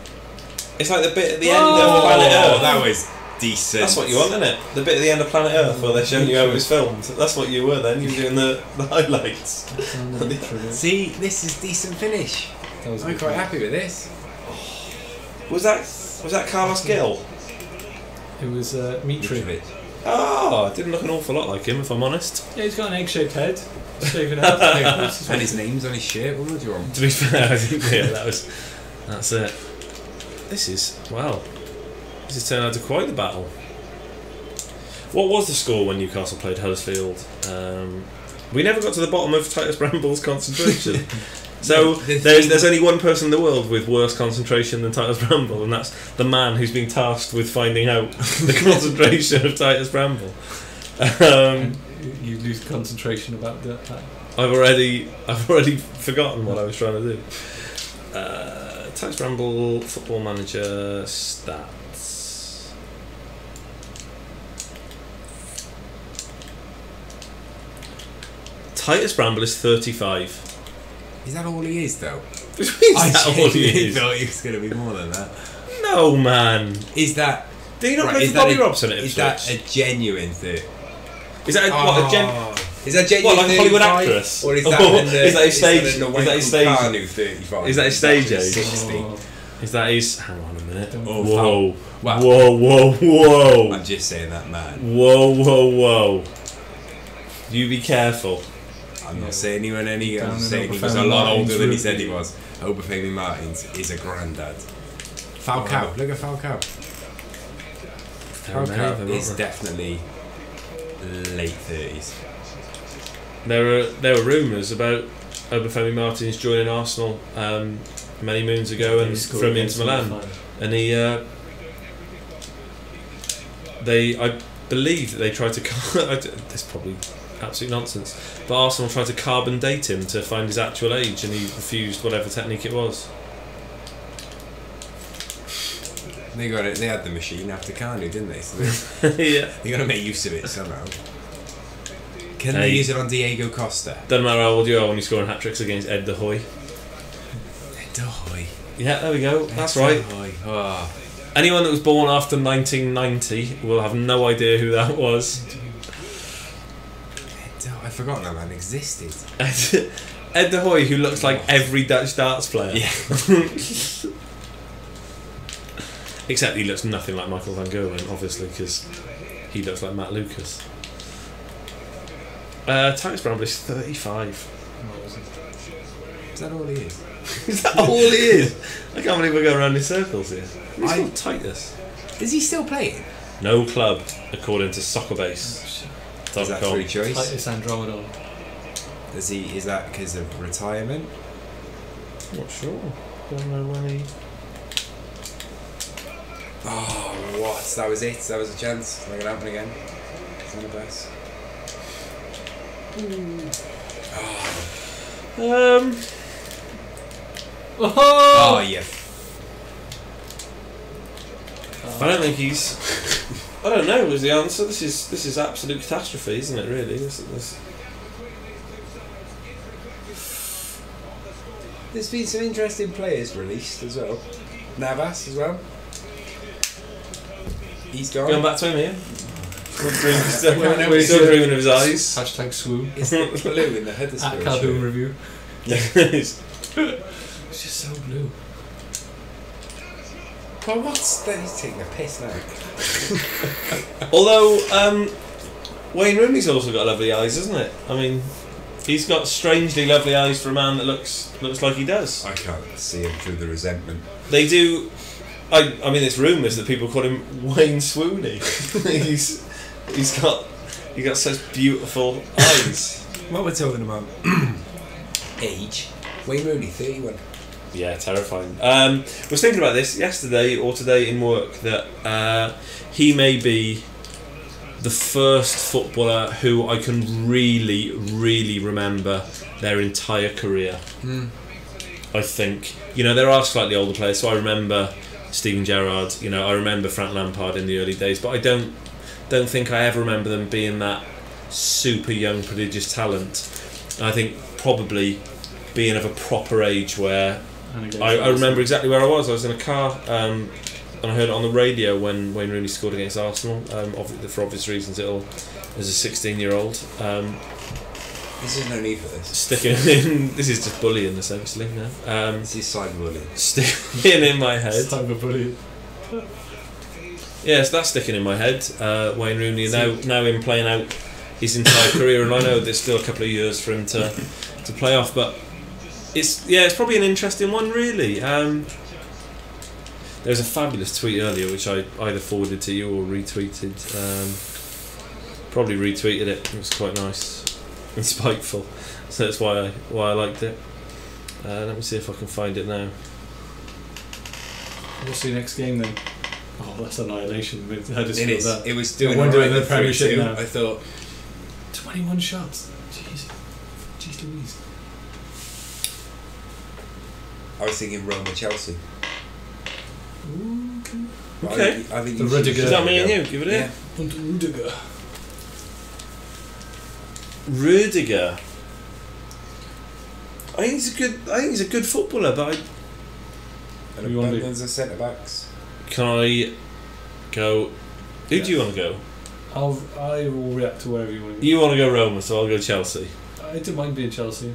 It's like the bit at the end of Oh, Planet Earth. that was decent. That's what you want, isn't it? The bit at the end of Planet Earth where they're showing you how it was filmed. That's what you were then. You were doing the highlights. See, this is decent finish. I'm quite happy with this. Was that Carlos Gil? It was Mitri. Mitrovic. Oh, didn't look an awful lot like him, if I'm honest. Yeah, he's got an egg-shaped head. Shaving out. And his name's on his shirt. What would you want? To be fair, I think that's it. This has turned out to quite the battle. What was the score when Newcastle played Huddersfield? We never got to the bottom of Titus Bramble's concentration. So there's only one person in the world with worse concentration than Titus Bramble, and that's the man who's been tasked with finding out the concentration of Titus Bramble. You lose concentration about that. I've already forgotten what I was trying to do. Titus Bramble, Football Manager stats. Titus Bramble is 35. Is that all he is, though? Is I that all he genuinely is? thought he was going to be more than that. No, man. Is that... Do you not right, play is for that Bobby a- Robson at Is Ipswich? that a genuine thing? Is that a Is that genuine? What, like a Hollywood 35? actress? Or is that Oh, in the, is that his stage- Is that is that his stage- 35? is that his stage age? 60. Is that his... Hang on a minute. Oh, Whoa. wow. Whoa. I'm just saying that, man. Whoa. You be careful. I'm not saying he went any. I'm Down saying in he was a Obafemi lot Martins older than he route. said he was. Obafemi Martins is a granddad. Falcao. Look at Falcao. Falcao is definitely late 30s. There were rumours about Obafemi Martins joining Arsenal many moons ago and from Inter Milan, and he I believe that they tried to this is probably absolute nonsense, but Arsenal tried to carbon date him to find his actual age, and he refused whatever technique it was. They got it. They had the machine after Carney, didn't they? So Yeah, they got to make use of it somehow. Can Hey. they use it on Diego Costa? doesn't matter how old you are when you're scoring hat tricks against Ed De Hoy. Doy. Yeah, there we go. That's right. Oh. Anyone that was born after 1990 will have no idea who that was. I've forgotten that man existed. Ed De Hoy, who looks like every Dutch darts player. Yeah. Except he looks nothing like Michael van Gerwen, obviously, because he looks like Matt Lucas. Titus Bramble is 35. Is that all he is? Is that all he is? I can't believe we're going around in circles here. He's called Titus. Is he still playing? No club, according to Soccerbase.com. Is that free choice? Titus Andromedon. Is that because of retirement? Not sure. Don't know when he... Oh, what? That was it. That was a chance. It's not gonna happen again. It's not the best. Oh, yeah. I don't think he's... I don't know was the answer. This is absolute catastrophe, isn't it, really? There's been some interesting players released as well. Navas as well. He's gone. Going back to him here. Still no, dreaming of his eyes. Hashtag swoon. It's the blue in the Huddersfield At Calhoun shirt. Review. It's It's just so blue. Well, what's that? He's taking a piss now. Although Wayne Rooney's also got lovely eyes, isn't it? I mean, he's got strangely lovely eyes for a man that looks like he does. I can't see him through the resentment. They do. I mean, it's rumours that people call him Wayne Swoony. he's got such beautiful eyes. What we're talking about? Age. Wayne Rooney, 31. Yeah, terrifying. Was thinking about this yesterday or today in work that he may be the first footballer who I can really, really remember their entire career. I think there are slightly older players, so I remember Steven Gerrard. You know, I remember Frank Lampard in the early days, but I don't think I ever remember them being that super young, prodigious talent. And I think probably being of a proper age where I remember exactly where I was. I was in a car and I heard it on the radio when Wayne Rooney scored against Arsenal. For obvious reasons, as a 16-year-old. This is no need for this. Sticking in. This is just bullying, essentially. No? This is cyberbullying. Sticking in my head. Cyberbullying. Yes, that's sticking in my head. Wayne Rooney now in playing out his entire career, and I know there's still a couple of years for him to play off, but it's probably an interesting one, really. There was a fabulous tweet earlier which I either forwarded to you or retweeted. Probably retweeted it. It was quite nice and spiteful, so that's why I liked it. Let me see if I can find it now. What's your next game then? Oh, that's annihilation. I just It feel is. that. It was doing One doing right the Premiership 3-2. now. I thought 21 shots. Jeez Louise. I was thinking Roma Chelsea. Ooh, okay. But Okay. I think The you should Rudiger. Is that me and you? Give it Yeah. in. Und Rudiger. Rudiger. I think he's a good footballer, but And You want to- abundance of centre backs. can I go? Who do you want to go? I will react to wherever you want. You want to go Roma, so I'll go Chelsea. I don't mind being Chelsea.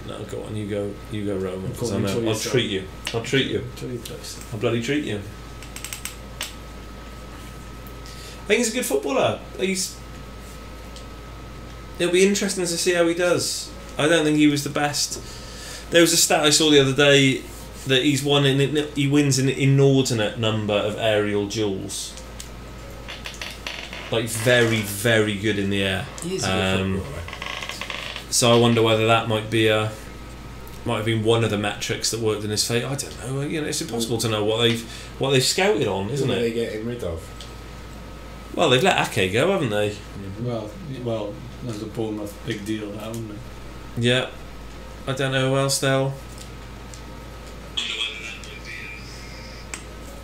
No, go on. You go Roma. 'Cause Go on, enjoy I'll yourself. treat you. I'll treat you. Enjoy your place. I'll bloody treat you. I think he's a good footballer. It'll be interesting to see how he does. I don't think he was the best. There was a stat I saw the other day that he wins an inordinate number of aerial duels. Like very, very good in the air. He is a good footballer. So I wonder whether that might have been one of the metrics that worked in his favour. I don't know. You know, it's impossible to know what they've scouted on, isn't Who are it? they getting rid of? Well, they've let Ake go, haven't they? Well, that was a Bournemouth big deal, that, wasn't it? Yeah. I don't know who else they'll.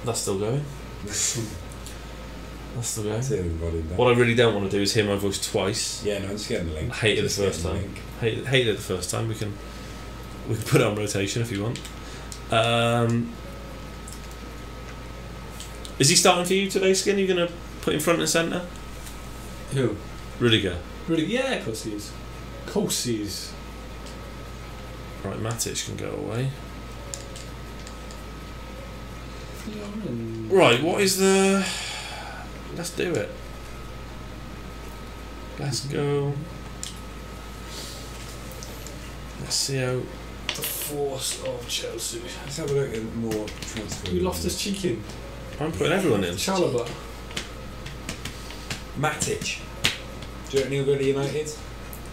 That's still going. That's still going. That's everybody there. What I really don't want to do is hear my voice twice. Yeah, no, I'm just getting the link. I hated it Just the first getting the time. link. Hated it the first time. We can put it on rotation if you want. Is he starting for you today, Skin? Are you going to put him front and centre? Who? Rudiger. Yeah, of course he is. Of course he is. Right, Matic can go away. Right, what is the... Let's do it. Let's go. Let's see how... The force of Chelsea. Let's have a look at more transfer. You lost his cheeking. I'm putting everyone in. Chalobah. Matic. Do you reckon he'll go to United?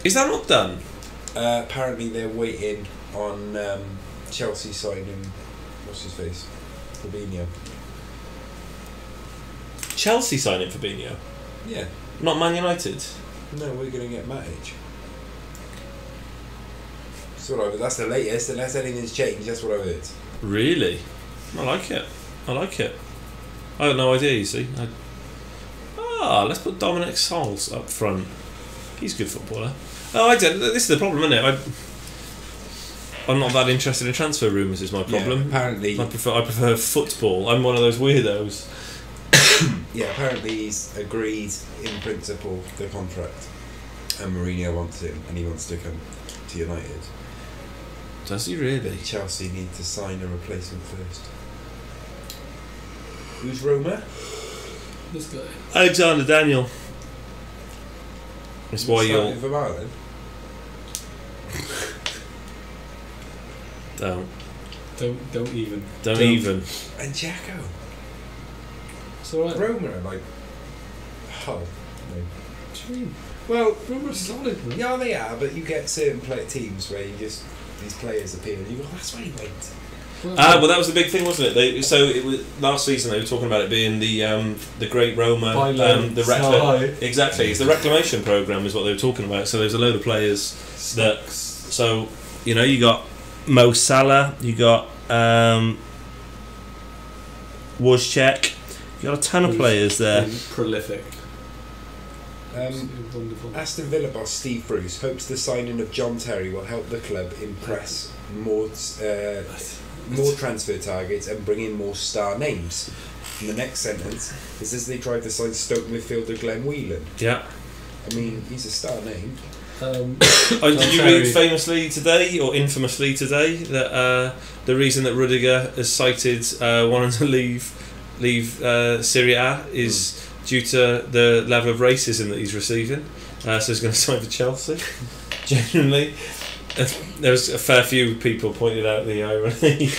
Is that not done? Apparently they're waiting on Chelsea signing, what's his face? Fabinho. Chelsea signing Fabinho? Yeah. Not Man United? No, we're going to get Matic. That's the latest, unless anything's changed, that's what I heard. Really? I like it. I had no idea, you see. Let's put Dominic Sols up front. He's a good footballer. Oh, this is the problem, isn't it? I'm not that interested in transfer rumours, is my problem. Yeah, apparently. I prefer football. I'm one of those weirdos. Yeah, apparently he's agreed in principle the contract, and Mourinho wants him, and he wants to come to United. Does he really? But Chelsea need to sign a replacement first. Who's Roma? This guy. Alexander Daniel. That's why you'll... For Marlon? Don't even. even. And Jacko. It's alright. Roma are like... Oh, no. What do you mean? Well, Roma's solid, man. yeah, they are, but you get certain teams where these players appear and you go, that's where he went. Well, that was the big thing, wasn't it? So it was last season. They were talking about it being the Great Roma, exactly. It's the reclamation program, is what they were talking about. So there's a load of players that. So you got Mo Salah, you got Wozciak. You got a ton of players there. Prolific. Wonderful. Aston Villa boss Steve Bruce hopes the signing of John Terry will help the club impress more transfer targets and bring in more star names. And the next sentence is as they try to sign Stoke midfielder Glenn Whelan. Yeah. I mean, he's a star name. Did you read famously today, or infamously today, that the reason that Rudiger has cited wanting to leave Serie A is due to the level of racism that he's receiving? So he's going to sign for Chelsea. Genuinely, there was a fair few people pointed out the irony,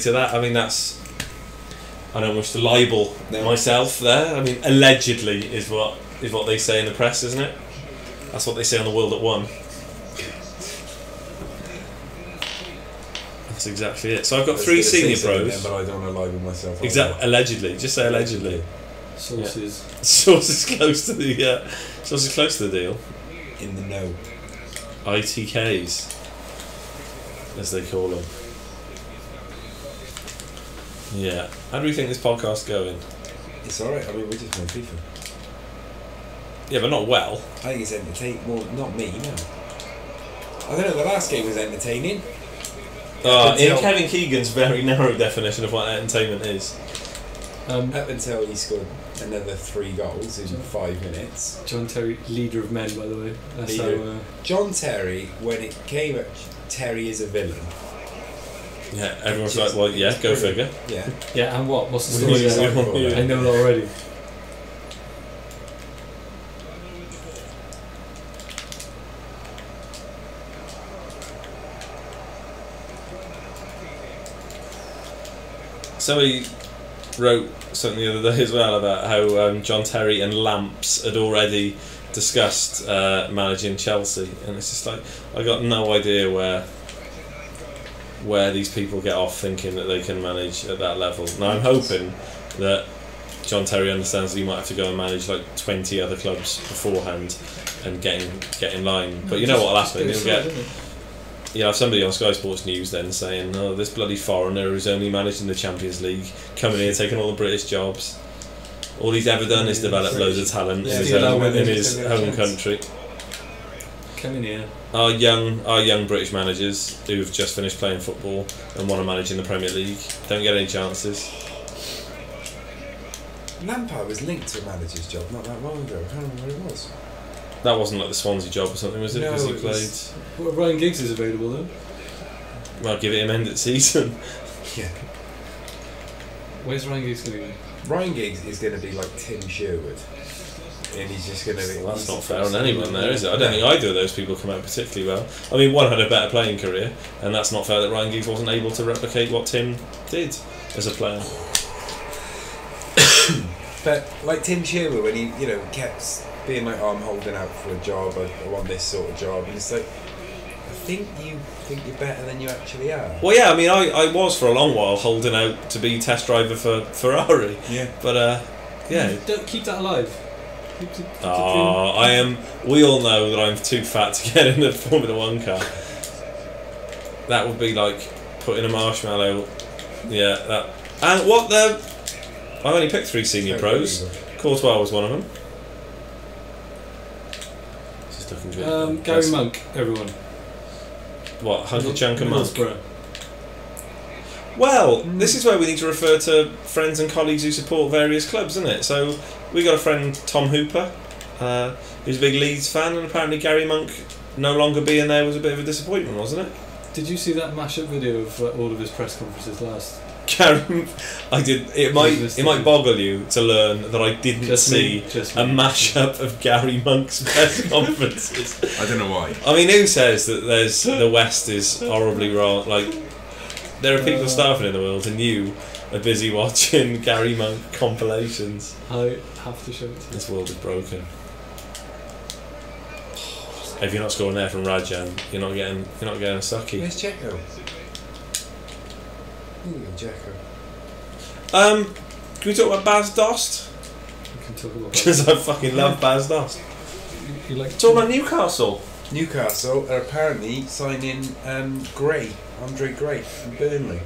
to that. I mean, I don't wish to libel myself there. I mean, allegedly is what they say in the press, isn't it? That's what they say on the World at One. That's exactly it. So I've got 3 senior pros. But I don't want to libel myself. Exactly. Allegedly. Just say allegedly. Sources. Yeah. Sources close to the sources close to the deal. In the know. ITKs, as they call them. Yeah. How do we think this podcast's going? It's alright. I mean, we're just playing FIFA. Yeah, but not well. I think it's entertaining. Well, not me, no. I don't know, the last game was entertaining. In Kevin Keegan's very narrow definition of what entertainment is. Up until he scored another 3 goals in 5 minutes. John Terry, leader of men, by the way. That's how, John Terry, when it came at Terry is a villain. Yeah, everyone's like, well, yeah, go figure. Yeah. Yeah, and what? What's the story there? I know that already. Somebody wrote something the other day as well about how John Terry and Lamps had already discussed managing Chelsea, and it's just like, I got no idea where these people get off thinking that they can manage at that level. Now I'm hoping that John Terry understands that he might have to go and manage like 20 other clubs beforehand and get in line. But you know what'll happen? He'll get. You have somebody on Sky Sports News then saying, "Oh, this bloody foreigner who's only managing the Champions League, coming here taking all the British jobs. All he's ever done is develop loads of talent in his home country." Come in here. Our young British managers who've just finished playing football and want to manage in the Premier League don't get any chances. Lampard was linked to a manager's job not that long ago. I can't remember what it was. That wasn't like the Swansea job or something, was it? Because he played. Well, Ryan Giggs is available then. Well, give it him end of season. Yeah. Where's Ryan Giggs going to go? Ryan Giggs is going to be like Tim Sherwood. And he's just going to be... Well, that's not fair on anyone there, is it? I don't think either of those people come out particularly well. I mean, one had a better playing career, and that's not fair that Ryan Giggs wasn't able to replicate what Tim did as a player. But like Tim Sherwood, when he, kept being like, I'm holding out for a job, I want this sort of job, and it's like, I think you're better than you actually are. Well, yeah, I mean, I was for a long while holding out to be test driver for Ferrari. Yeah. But, yeah. Don't keep that alive. I am. We all know that I'm too fat to get in a Formula 1 car. That would be like putting a marshmallow. Yeah, that. And what the? I only picked 3 senior pros. Courtois was one of them. Just looking good. Gary Monk, everyone. What, Hunky Chunk and Monk? Middlesbrough. Well, this is where we need to refer to friends and colleagues who support various clubs, isn't it? So we got a friend, Tom Hooper, who's a big Leeds fan, and apparently Gary Monk no longer being there was a bit of a disappointment, wasn't it? Did you see that mashup video of all of his press conferences last? Gary, I did. It might boggle you to learn that I didn't see a mashup of Gary Monk's press conferences. I don't know why. I mean, who says that the West is horribly wrong? Like, there are people starving in the world, and you are busy watching Gary Monk compilations. I have to show it to you. This world is broken. If you're not scoring there from Rajan, you're not getting a sucky. Where's Dzeko? Dzeko. Can we talk about Baz Dost? We can talk about Because I fucking love Baz Dost. you like Talk about Newcastle. Newcastle are apparently signing Andre Gray from Burnley.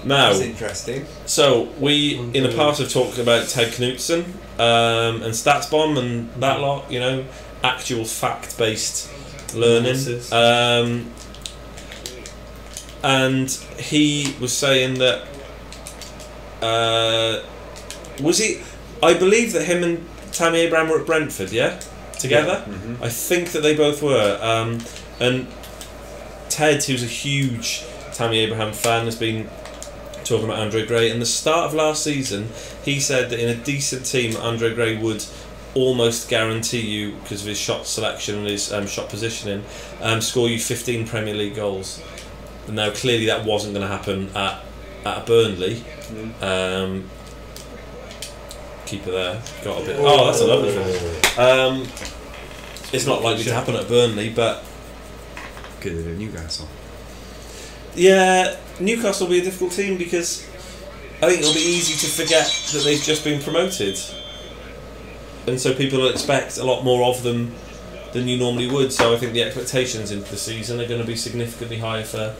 Now, That's interesting. so we in the past have talked about Ted Knutson and StatsBomb and that lot, you know, actual fact-based learning. And he was saying that was he? I believe that him and Tammy Abraham were at Brentford, yeah, together. Yeah. Mm-hmm. I think that they both were. And Ted, who's a huge Tammy Abraham fan, has been talking about Andre Gray. And the start of last season, he said that in a decent team, Andre Gray would almost guarantee you, because of his shot selection and his shot positioning, score you 15 Premier League goals. And now clearly that wasn't going to happen at Burnley. Keeper there got a bit. Oh, that's a lovely finish. It's not likely to happen at Burnley, but Good at Newcastle. yeah, Newcastle will be a difficult team because I think it'll be easy to forget that they've just been promoted, and so people will expect a lot more of them than you normally would. So I think the expectations into the season are going to be significantly higher for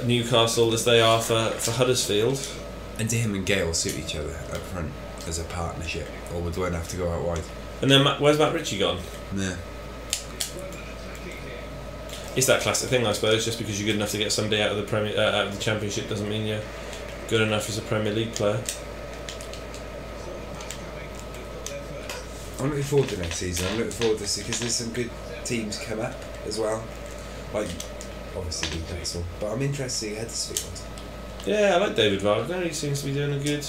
Newcastle as they are for Huddersfield. And do him and Gale suit each other up front as a partnership, or would one have to go out wide? And then where's Matt Ritchie gone? Yeah. It's that classic thing, I suppose. Just because you're good enough to get somebody out of the out of the Championship doesn't mean you're good enough as a Premier League player. I'm looking forward to next season. I'm looking forward to this because there's some good teams come up as well. Like, obviously Newcastle. But I'm interested in Huddersfield. Yeah, I like David Wagner. He seems to be doing a good.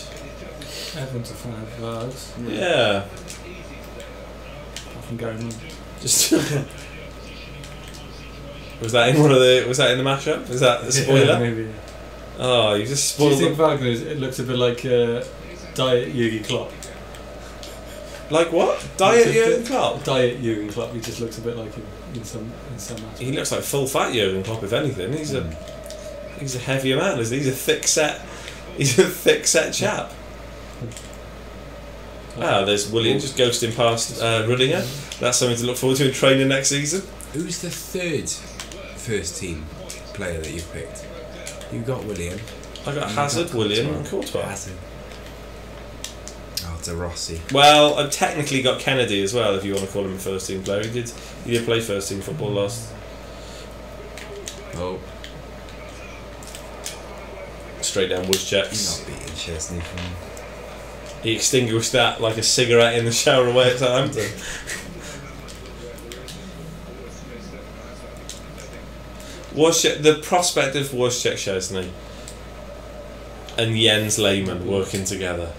Everyone's a fan of Vargs. Yeah. Apart from Gary Monk. Just. Was that in one of the? Was that in the mashup? Is that the spoiler? Yeah, maybe. Oh, you just Do you spoiled. think Wagner? It looks a bit like Diet Jurgen Klopp. Like what? Diet Jurgen Klopp. Diet Jurgen Klopp. He just looks a bit like him in some aspects. He looks like full fat Jurgen Klopp. If anything, he's a heavier man. Isn't he? He's a thick set chap. There's William just ghosting past Rudiger. That's something to look forward to in training next season. Who's the third first team player that you've picked? You got William. I got Hazard, William, and Courtois. Hazard. Oh, De Rossi. Well, I've technically got Kennedy as well, if you want to call him a first team player. He did play first team football last. Oh. Straight down Woods checks. He's not beating Chesney from. He extinguished that like a cigarette in the shower away at Southampton. The prospect of Wojciech Szczesny and Jens Lehmann working together.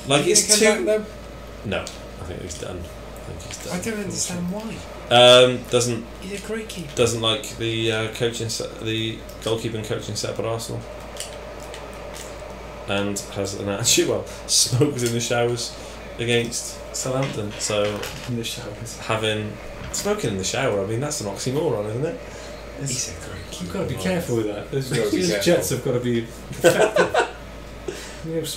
Like it's too. No, I think he's done. I don't understand why. Doesn't. He's a great keeper. Doesn't like the the goalkeeping coaching set up at Arsenal. And has an attitude. Well, smokes in the showers against Southampton. So In the showers. having smoking in the shower. I mean, that's an oxymoron, isn't it? He's a great keeper. You've got to be careful with that. Those You've got to be careful. jets have got to be effective.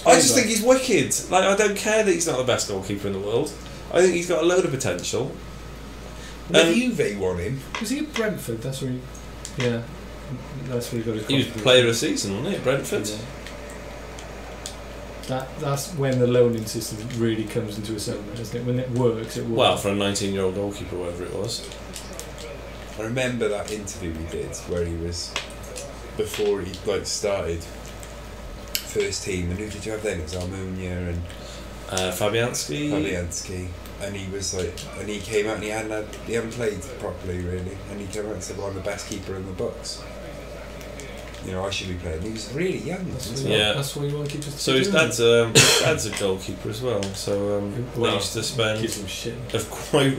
I just think he's wicked. Like, I don't care that he's not the best goalkeeper in the world. I think he's got a load of potential. Well, Juve won him. Was he at Brentford? That's where he. Yeah. That's where he got his. He was player of the season, wasn't he, at Brentford? Yeah. That's when the loaning system really comes into its own, isn't it? When it works, it works. Well, for a 19-year-old goalkeeper, whatever it was. I remember that interview we did where he was before he started first team, and who did you have then? It was Almunia and Fabianski. and he was like, and he came out and he hadn't played properly really, and he came out and said, well, I'm the best keeper in the books. You know, I should be playing. He was really young. That's what you want to keep. So his dad's a goalkeeper as well. So they used to spend gives him shit. quite I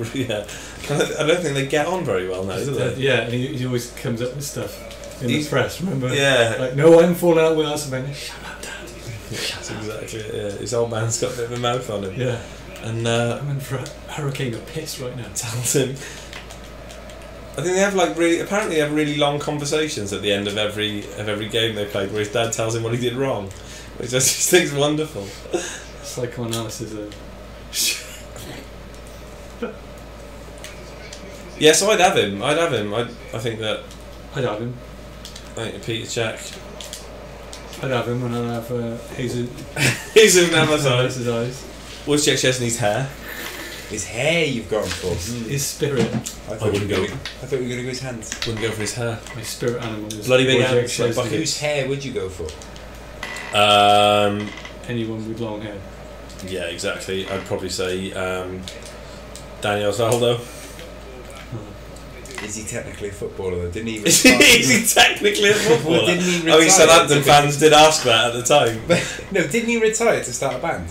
don't think they get on very well now, do they? Yeah, and he always comes up with stuff in the press. Remember? Yeah. Like, no, I'm falling out with us, and shut up, Dad. That's exactly it. Yeah. His old man's got a bit of a mouth on him. Yeah. And I'm in for a hurricane of piss right now. tells him. I think they have apparently they have really long conversations at the end of every game they played, where his dad tells him what he did wrong, which I just think is wonderful. Psychoanalysis. Yeah, so I'd have him. I think that. I'd have him. Thank you, Peter Check. I'd have him, and I'd have Jesus. Jesus Navas eyes. His eyes. What's Jack Chesney's hair? His hair you've gone for. His spirit. I wouldn't go. I thought we were going to go his hands. Wouldn't go for his hair. My spirit animal is Bloody big Jack hands, like Chesney. bucket. Whose hair would you go for? Anyone with long hair. Yeah, exactly. I'd probably say Daniel Zaldo. Is he technically a footballer though? Didn't he Is retire? he technically a footballer? Well, didn't he I mean, retire Southampton to be- fans did ask that at the time. No, didn't he retire to start a band?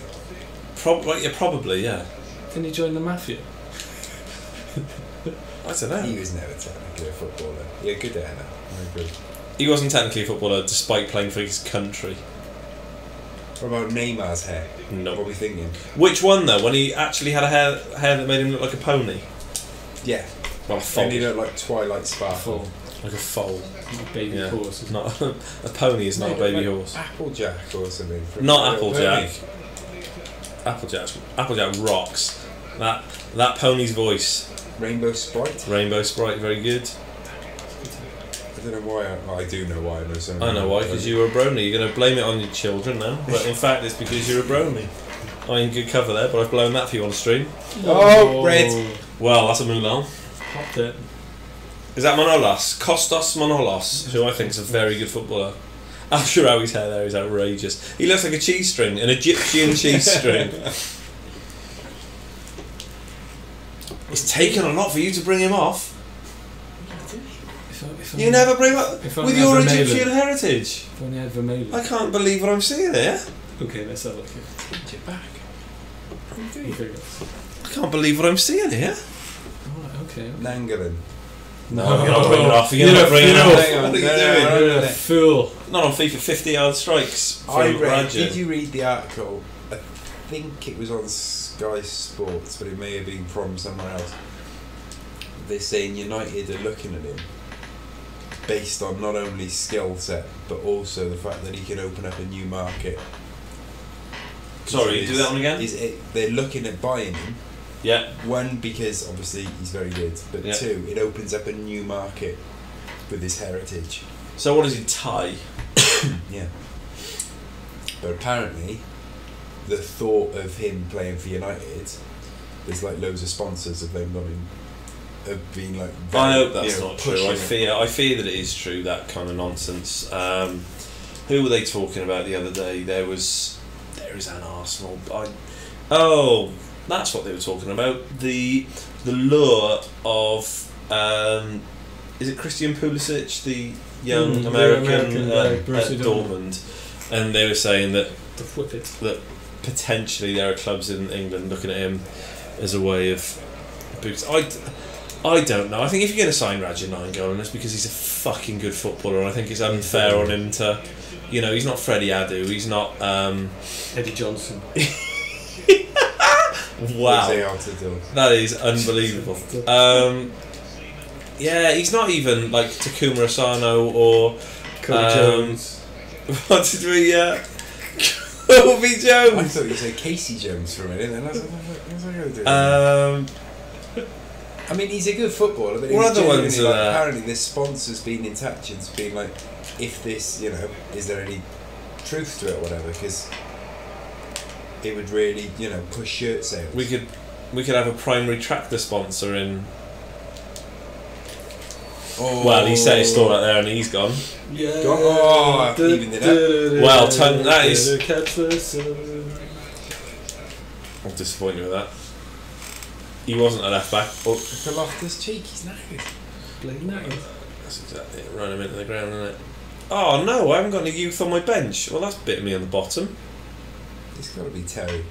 Probably, yeah. Didn't he join the mafia? I don't know. He was never technically a footballer. Yeah, good hair now. I agree. He wasn't technically a footballer despite playing for his country. What about Neymar's hair? No. What are we thinking? Which one though? When he actually had a hair that made him look like a pony? Yeah. Well, a foal. And he looked like Twilight Sparkle. Full. Like a foal. Not a baby Yeah. horse. It's not a pony is not a baby horse. Applejack or something. from Not Little Applejack. Pony. Applejack rocks. That pony's voice. Rainbow Sprite. Rainbow Sprite, very good. I don't know why. I do know why. I know something. I know why, because you were a brony. You're going to blame it on your children now, but in fact it's because you're a brony. I'm in good cover there, but I've blown that for you on stream. Oh, red. Well, that's a Mulan. Popped it. Is that Manolas? Kostas Manolas, who I think is a very good footballer. Al Sharawi's hair there is outrageous. He looks like a cheese string, an Egyptian cheese string. It's taken a lot for you to bring him off. You never bring up if with only your I had Vermaelen. Egyptian heritage. If only I had Vermaelen. I can't believe what I'm seeing here. Okay, let's have a look. Pinch it back. You figure. I can't believe what I'm seeing here. Alright, okay. Nangalan. No, you're not bringing it off. You're You're not bringing it a off. fool. What are you doing? You're a fool. Not on FIFA 50-yard strikes from I read. Raja. Did you read the article? I think it was on Sky Sports, but it may have been from somewhere else. They're saying United are looking at him based on not only skill set but also the fact that he can open up a new market. Sorry, do that one again? They're looking at buying him. Yeah. One, because obviously he's very good, but Yeah. two, it opens up a new market with his heritage. So what is he, Thai? Yeah. But apparently, the thought of him playing for United, there's like loads of sponsors of them not in, of being like. Very, I hope that's not true. pushing I fear that it is true. That kind of nonsense. Who were they talking about the other day? There is an Arsenal. That's what they were talking about. The lure of is it Christian Pulisic, the young American at Borussia Dortmund, and they were saying that The whippet. that potentially there are clubs in England looking at him as a way of boost. I don't know. I think if you're going to sign Raja Nainggolan, it's because he's a fucking good footballer, and I think it's unfair on him to, he's not Freddie Adu, he's not Eddie Johnson. wow, Jose Altidore. that is unbelievable. Yeah, he's not even like Takuma Asano or Kobe Jones. what did we? Kobe I Jones. thought you said Casey Jones for a minute, and I was like, what's I going to do? I mean, he's a good footballer, but What other ones are like, there? apparently this sponsor's been in touch and being like, if this, is there any truth to it or whatever, because it would really, push shirt sales. We could have a primary tractor sponsor in. Oh. Well, he set his stall out there and he's gone. Yeah. Oh, evened it up. Well, that is. Catch the sun. I'm disappointed with that. He wasn't a left back. Oh, For Loftus Cheek, he's knackered. Blame that. that's exactly it. Run him into the ground, isn't it? Oh no, I haven't got any youth on my bench. Well, that's bit me on the bottom. It's got to be Terry.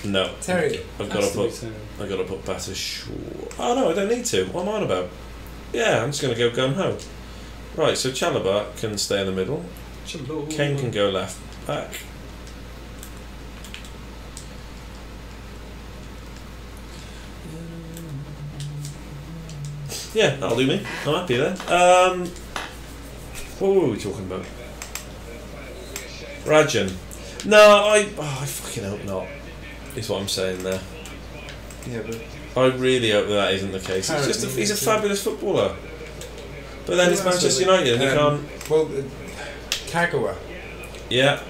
No, Terry. I've got to put Batter Shaw. Oh no, I don't need to. What am I on about? Yeah, I'm just going to go gun ho. Right, so Chalobah can stay in the middle. Kane can go left back. Yeah, that'll do me. I'm happy there. What were we talking about? Rajan. No, I fucking hope not. Is what I'm saying there. Yeah, but I really hope that isn't the case. He's a fabulous footballer. But then it's Manchester United, and you can't. Well, Kagawa. Yeah.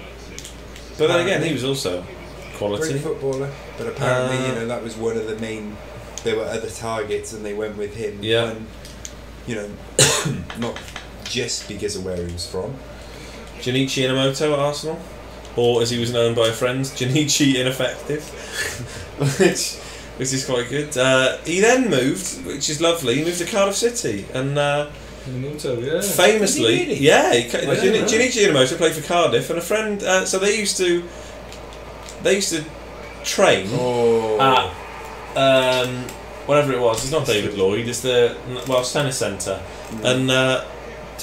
But then again, he was also quality. Great footballer, but apparently, that was one of the main. There were other targets, and they went with him. Yeah. When, not just because of where he was from. Junichi Inamoto at Arsenal, or as he was known by friends, Junichi Ineffective, which is quite good. He then moved, which is lovely. He moved to Cardiff City, and famously, Junichi Inamoto played for Cardiff, and a friend. So they used to train at whatever it was. It's not David Lloyd. It's the Welsh Tennis Centre, and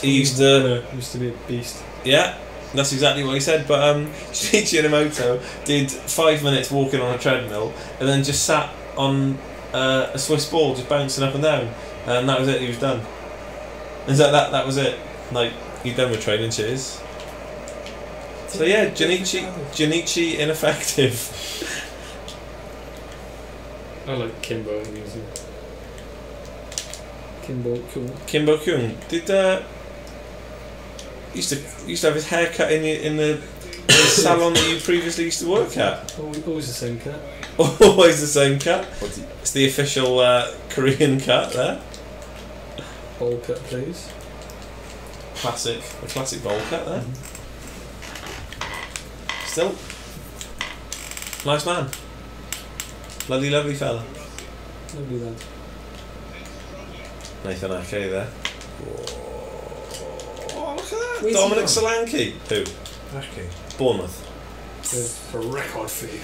he used to be a beast. Yeah, that's exactly what he said. But Shinichi Inamoto did 5 minutes walking on a treadmill and then just sat on a Swiss ball, just bouncing up and down, and that was it. He was done. And so that was it. Like, he's done with training. Cheers. So yeah, Junichi Ineffective. I like Kimbo music. Kimbo Kung did. Used to have his hair cut in the salon that you previously used to work at. Always the same cut. Always the same cut. It's the official Korean cut there. Bowl cut, please. A classic bowl cut there. Still, nice man. Lovely fella. Lovely lad. Nathan Ake there. Oh, look at that. Where's Dominic he Solanke. Who? Okay. Bournemouth. For a record fee.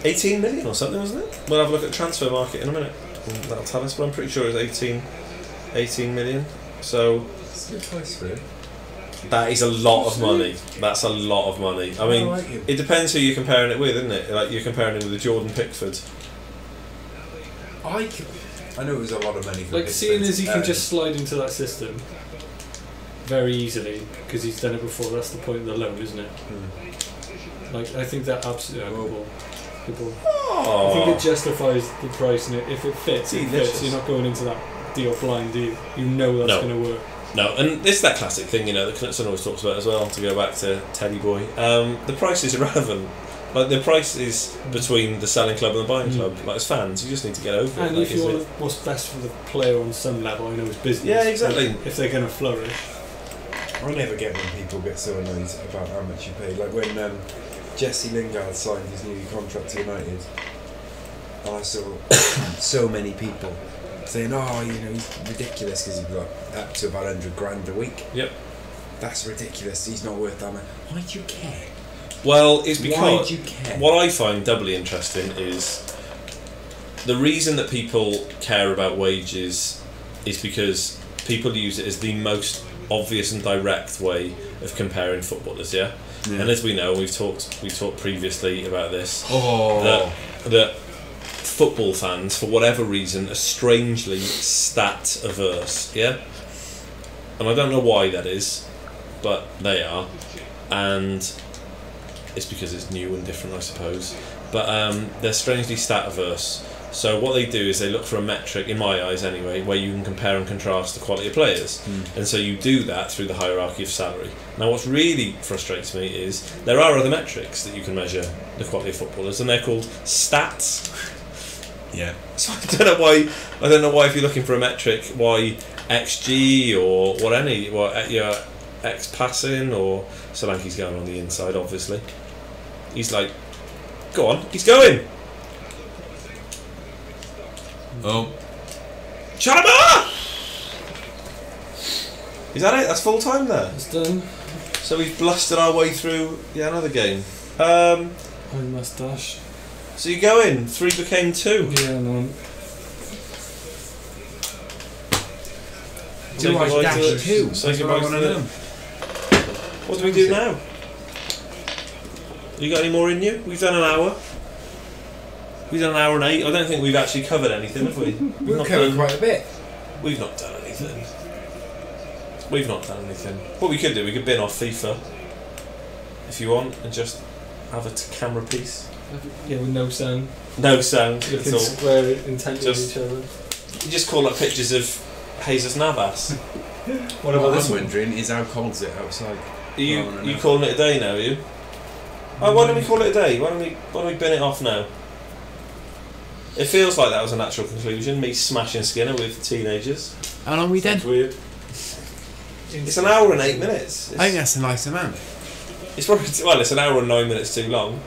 18 million or something, wasn't it? We'll have a look at the transfer market in a minute. That'll tell us, but I'm pretty sure it was 18 million. So it's a good price for him. That is a lot of money. That's a lot of money. I mean, it depends who you're comparing it with, isn't it? Like, you're comparing him with Jordan Pickford. I know it was a lot of money for Pickford. Seeing as he can just slide into that system very easily, because he's done it before, that's the point of the loan, isn't it? Like, I think that absolutely... Good ball. I think it justifies the price, and if it fits, it fits. You're not going into that deal blind, do you? You know that's going to work. No, and it's that classic thing, that Knutson always talks about as well, to go back to Teddy Boy. The price is irrelevant. Like, the price is between the selling club and the buying club. Like, as fans, you just need to get over it. And if you want what's best for the player on some level, I know it's business. Yeah, exactly. If they're going to flourish. I never get when people get so annoyed about how much you pay. Like when Jesse Lingard signed his new contract to United, and I saw so many people saying, he's ridiculous because he's got up to about 100 grand a week. Yep. That's ridiculous. He's not worth that much. Why do you care? Well, it's because why do you care? What I find doubly interesting is the reason that people care about wages is because people use it as the most obvious and direct way of comparing footballers. Yeah. And as we know, we've talked previously about this. That football fans, for whatever reason, are strangely stat averse. Yeah. And I don't know why that is, but they are, and it's because it's new and different, I suppose. But they're strangely stat averse. So what they do is they look for a metric, in my eyes anyway, where you can compare and contrast the quality of players. And so you do that through the hierarchy of salary. Now what really frustrates me is there are other metrics that you can measure the quality of footballers, and they're called stats. Yeah. So I don't know why if you're looking for a metric, why XG or X passing, or Solanke's going on the inside, obviously. He's like, go on, he's going. Oh. Chalaba! Is that it? That's full time there? It's done. So we've blustered our way through another game. My moustache. So you go in, 3 became 2. Yeah, no. Say goodbye to it. 2. Say goodbye to it. What do we do now? You got any more in you? We've done an hour. We've done an hour and 8. I don't think we've actually covered anything, have we? We've covered quite a bit. We've not done anything. What we could do, we could bin off FIFA, if you want, and just have a camera piece. Yeah, with no sound. No sound You at can all. swear intently at each other. You just call up pictures of Jesus Navas. What about What this I'm one? wondering is how cold's it outside? You calling it a day now, are you? Oh, why don't we call it a day? Why don't we bin it off now? It feels like that was a natural conclusion. Me smashing Skinner with teenagers. How long we Sounds weird. It's an hour and 8 minutes. I think that's a nice amount. It's probably it's an hour and 9 minutes too long,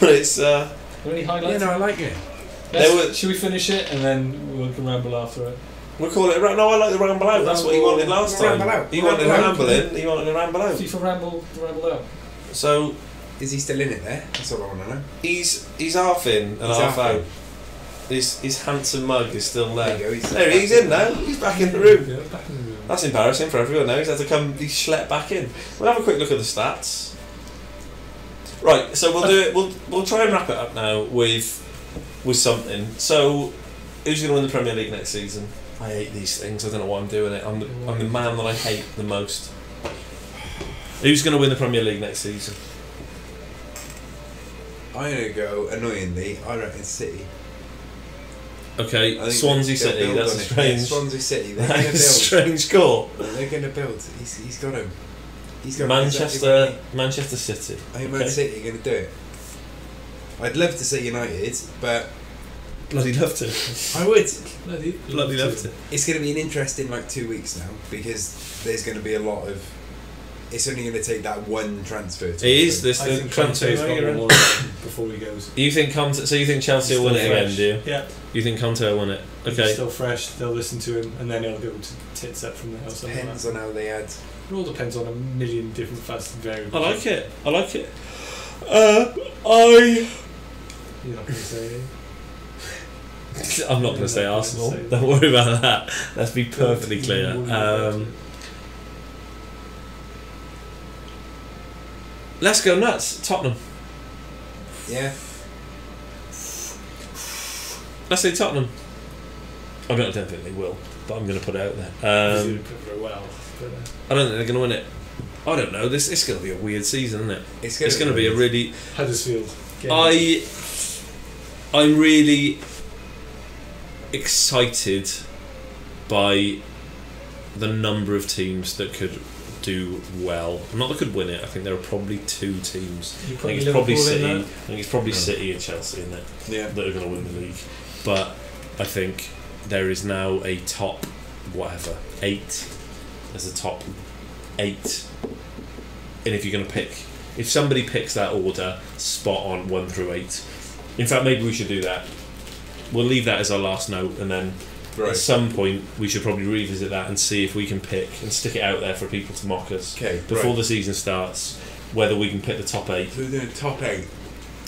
but it's. Any highlights? Yeah, no, I like it. Should we finish it and then we'll ramble after it? We'll call it. No, I like the ramble out. That's what he wanted last time. Ramble out. He wanted a ramble in. He wanted a ramble out. FIFA ramble out. So Is he still in it there? That's all I want to know. he's half in and He's half half out. in. His handsome mug is still There there. you go. There he's in now. He's back in the room. Yeah, back in the room. That's embarrassing for everyone now. He's had to come. He's schlepped back in. We'll have a quick look at the stats. Right. So we'll do it. We'll try and wrap it up now with something. So who's going to win the Premier League next season? I hate these things. I don't know why I'm doing it. I'm the man that I hate the most. Who's going to win the Premier League next season? I'm going to go, annoyingly, I reckon City. Okay, I think Swansea they'll City. build That's on a it. strange. Yeah, Swansea City, they're going to That's a build. strange call. They're going to build. He's got him. He's got Manchester City. I think Man City are going to do it. I'd love to say United, but Bloody love to. I would. Bloody love to. It's going to be an interesting 2 weeks now because there's going to be a lot of. It's only going to take that one transfer. It is this I the think transfer Conte's got market. more before he goes. You think Conte? So you think Chelsea will win it Still again? fresh. Do you? Yeah. You think Conte will win it? He's Okay. still fresh. They'll listen to him, and then he'll go to tits up from there. Or something Depends like on how they add. that. It all depends on a million different fast variables. I like it. I like it. You're not going to say it. I'm not going to say You're not Arsenal. gonna say Don't worry about that. Let's be perfectly clear. Let's go nuts. Tottenham. Yeah. Let's say Tottenham. I don't think they will, but I'm going to put it out there. They didn't put very well. But, I don't think they're going to win it. I don't know. This it's going to be a weird season, isn't it? It's going to be a really. Huddersfield. I'm really excited by the number of teams that could do well. Not that could win it. I think there are probably two teams. I think it's probably City. I think it's probably City and Chelsea in there that are going to win the league. But I think there is now a top 8. There's a top 8, and if you're going to pick, if somebody picks that order spot on 1 through 8. In fact, maybe we should do that. We'll leave that as our last note, and then at some point we should probably revisit that and see if we can pick and stick it out there for people to mock us before the season starts, whether we can pick the top 8. So we're doing top 8.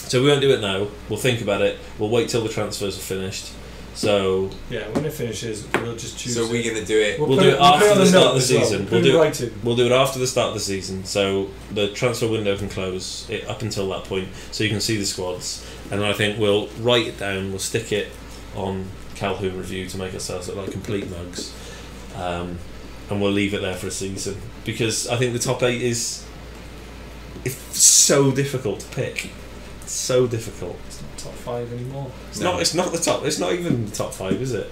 So we won't do it now. We'll think about it. We'll wait till the transfers are finished. So yeah, when it finishes, we'll just choose. So we're going to do it. We'll do it after the start of the season. We'll do it after the start of the season. So the transfer window can close it up until that point, so you can see the squads. And I think we'll write it down. We'll stick it on Calhoun Review to make ourselves look like complete mugs, and we'll leave it there for a season because I think the top 8 it's so difficult to pick. It's so difficult. It's not top 5 anymore. It's not the top. It's not even the top 5, is it?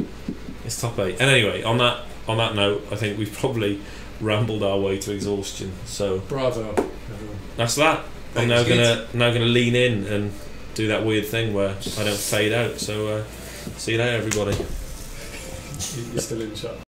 It's top 8. And anyway, on that note, I think we've probably rambled our way to exhaustion. So bravo, everyone. That's that. I'm now gonna lean in and do that weird thing where I don't fade out. So see you later, everybody. You're still in the shot.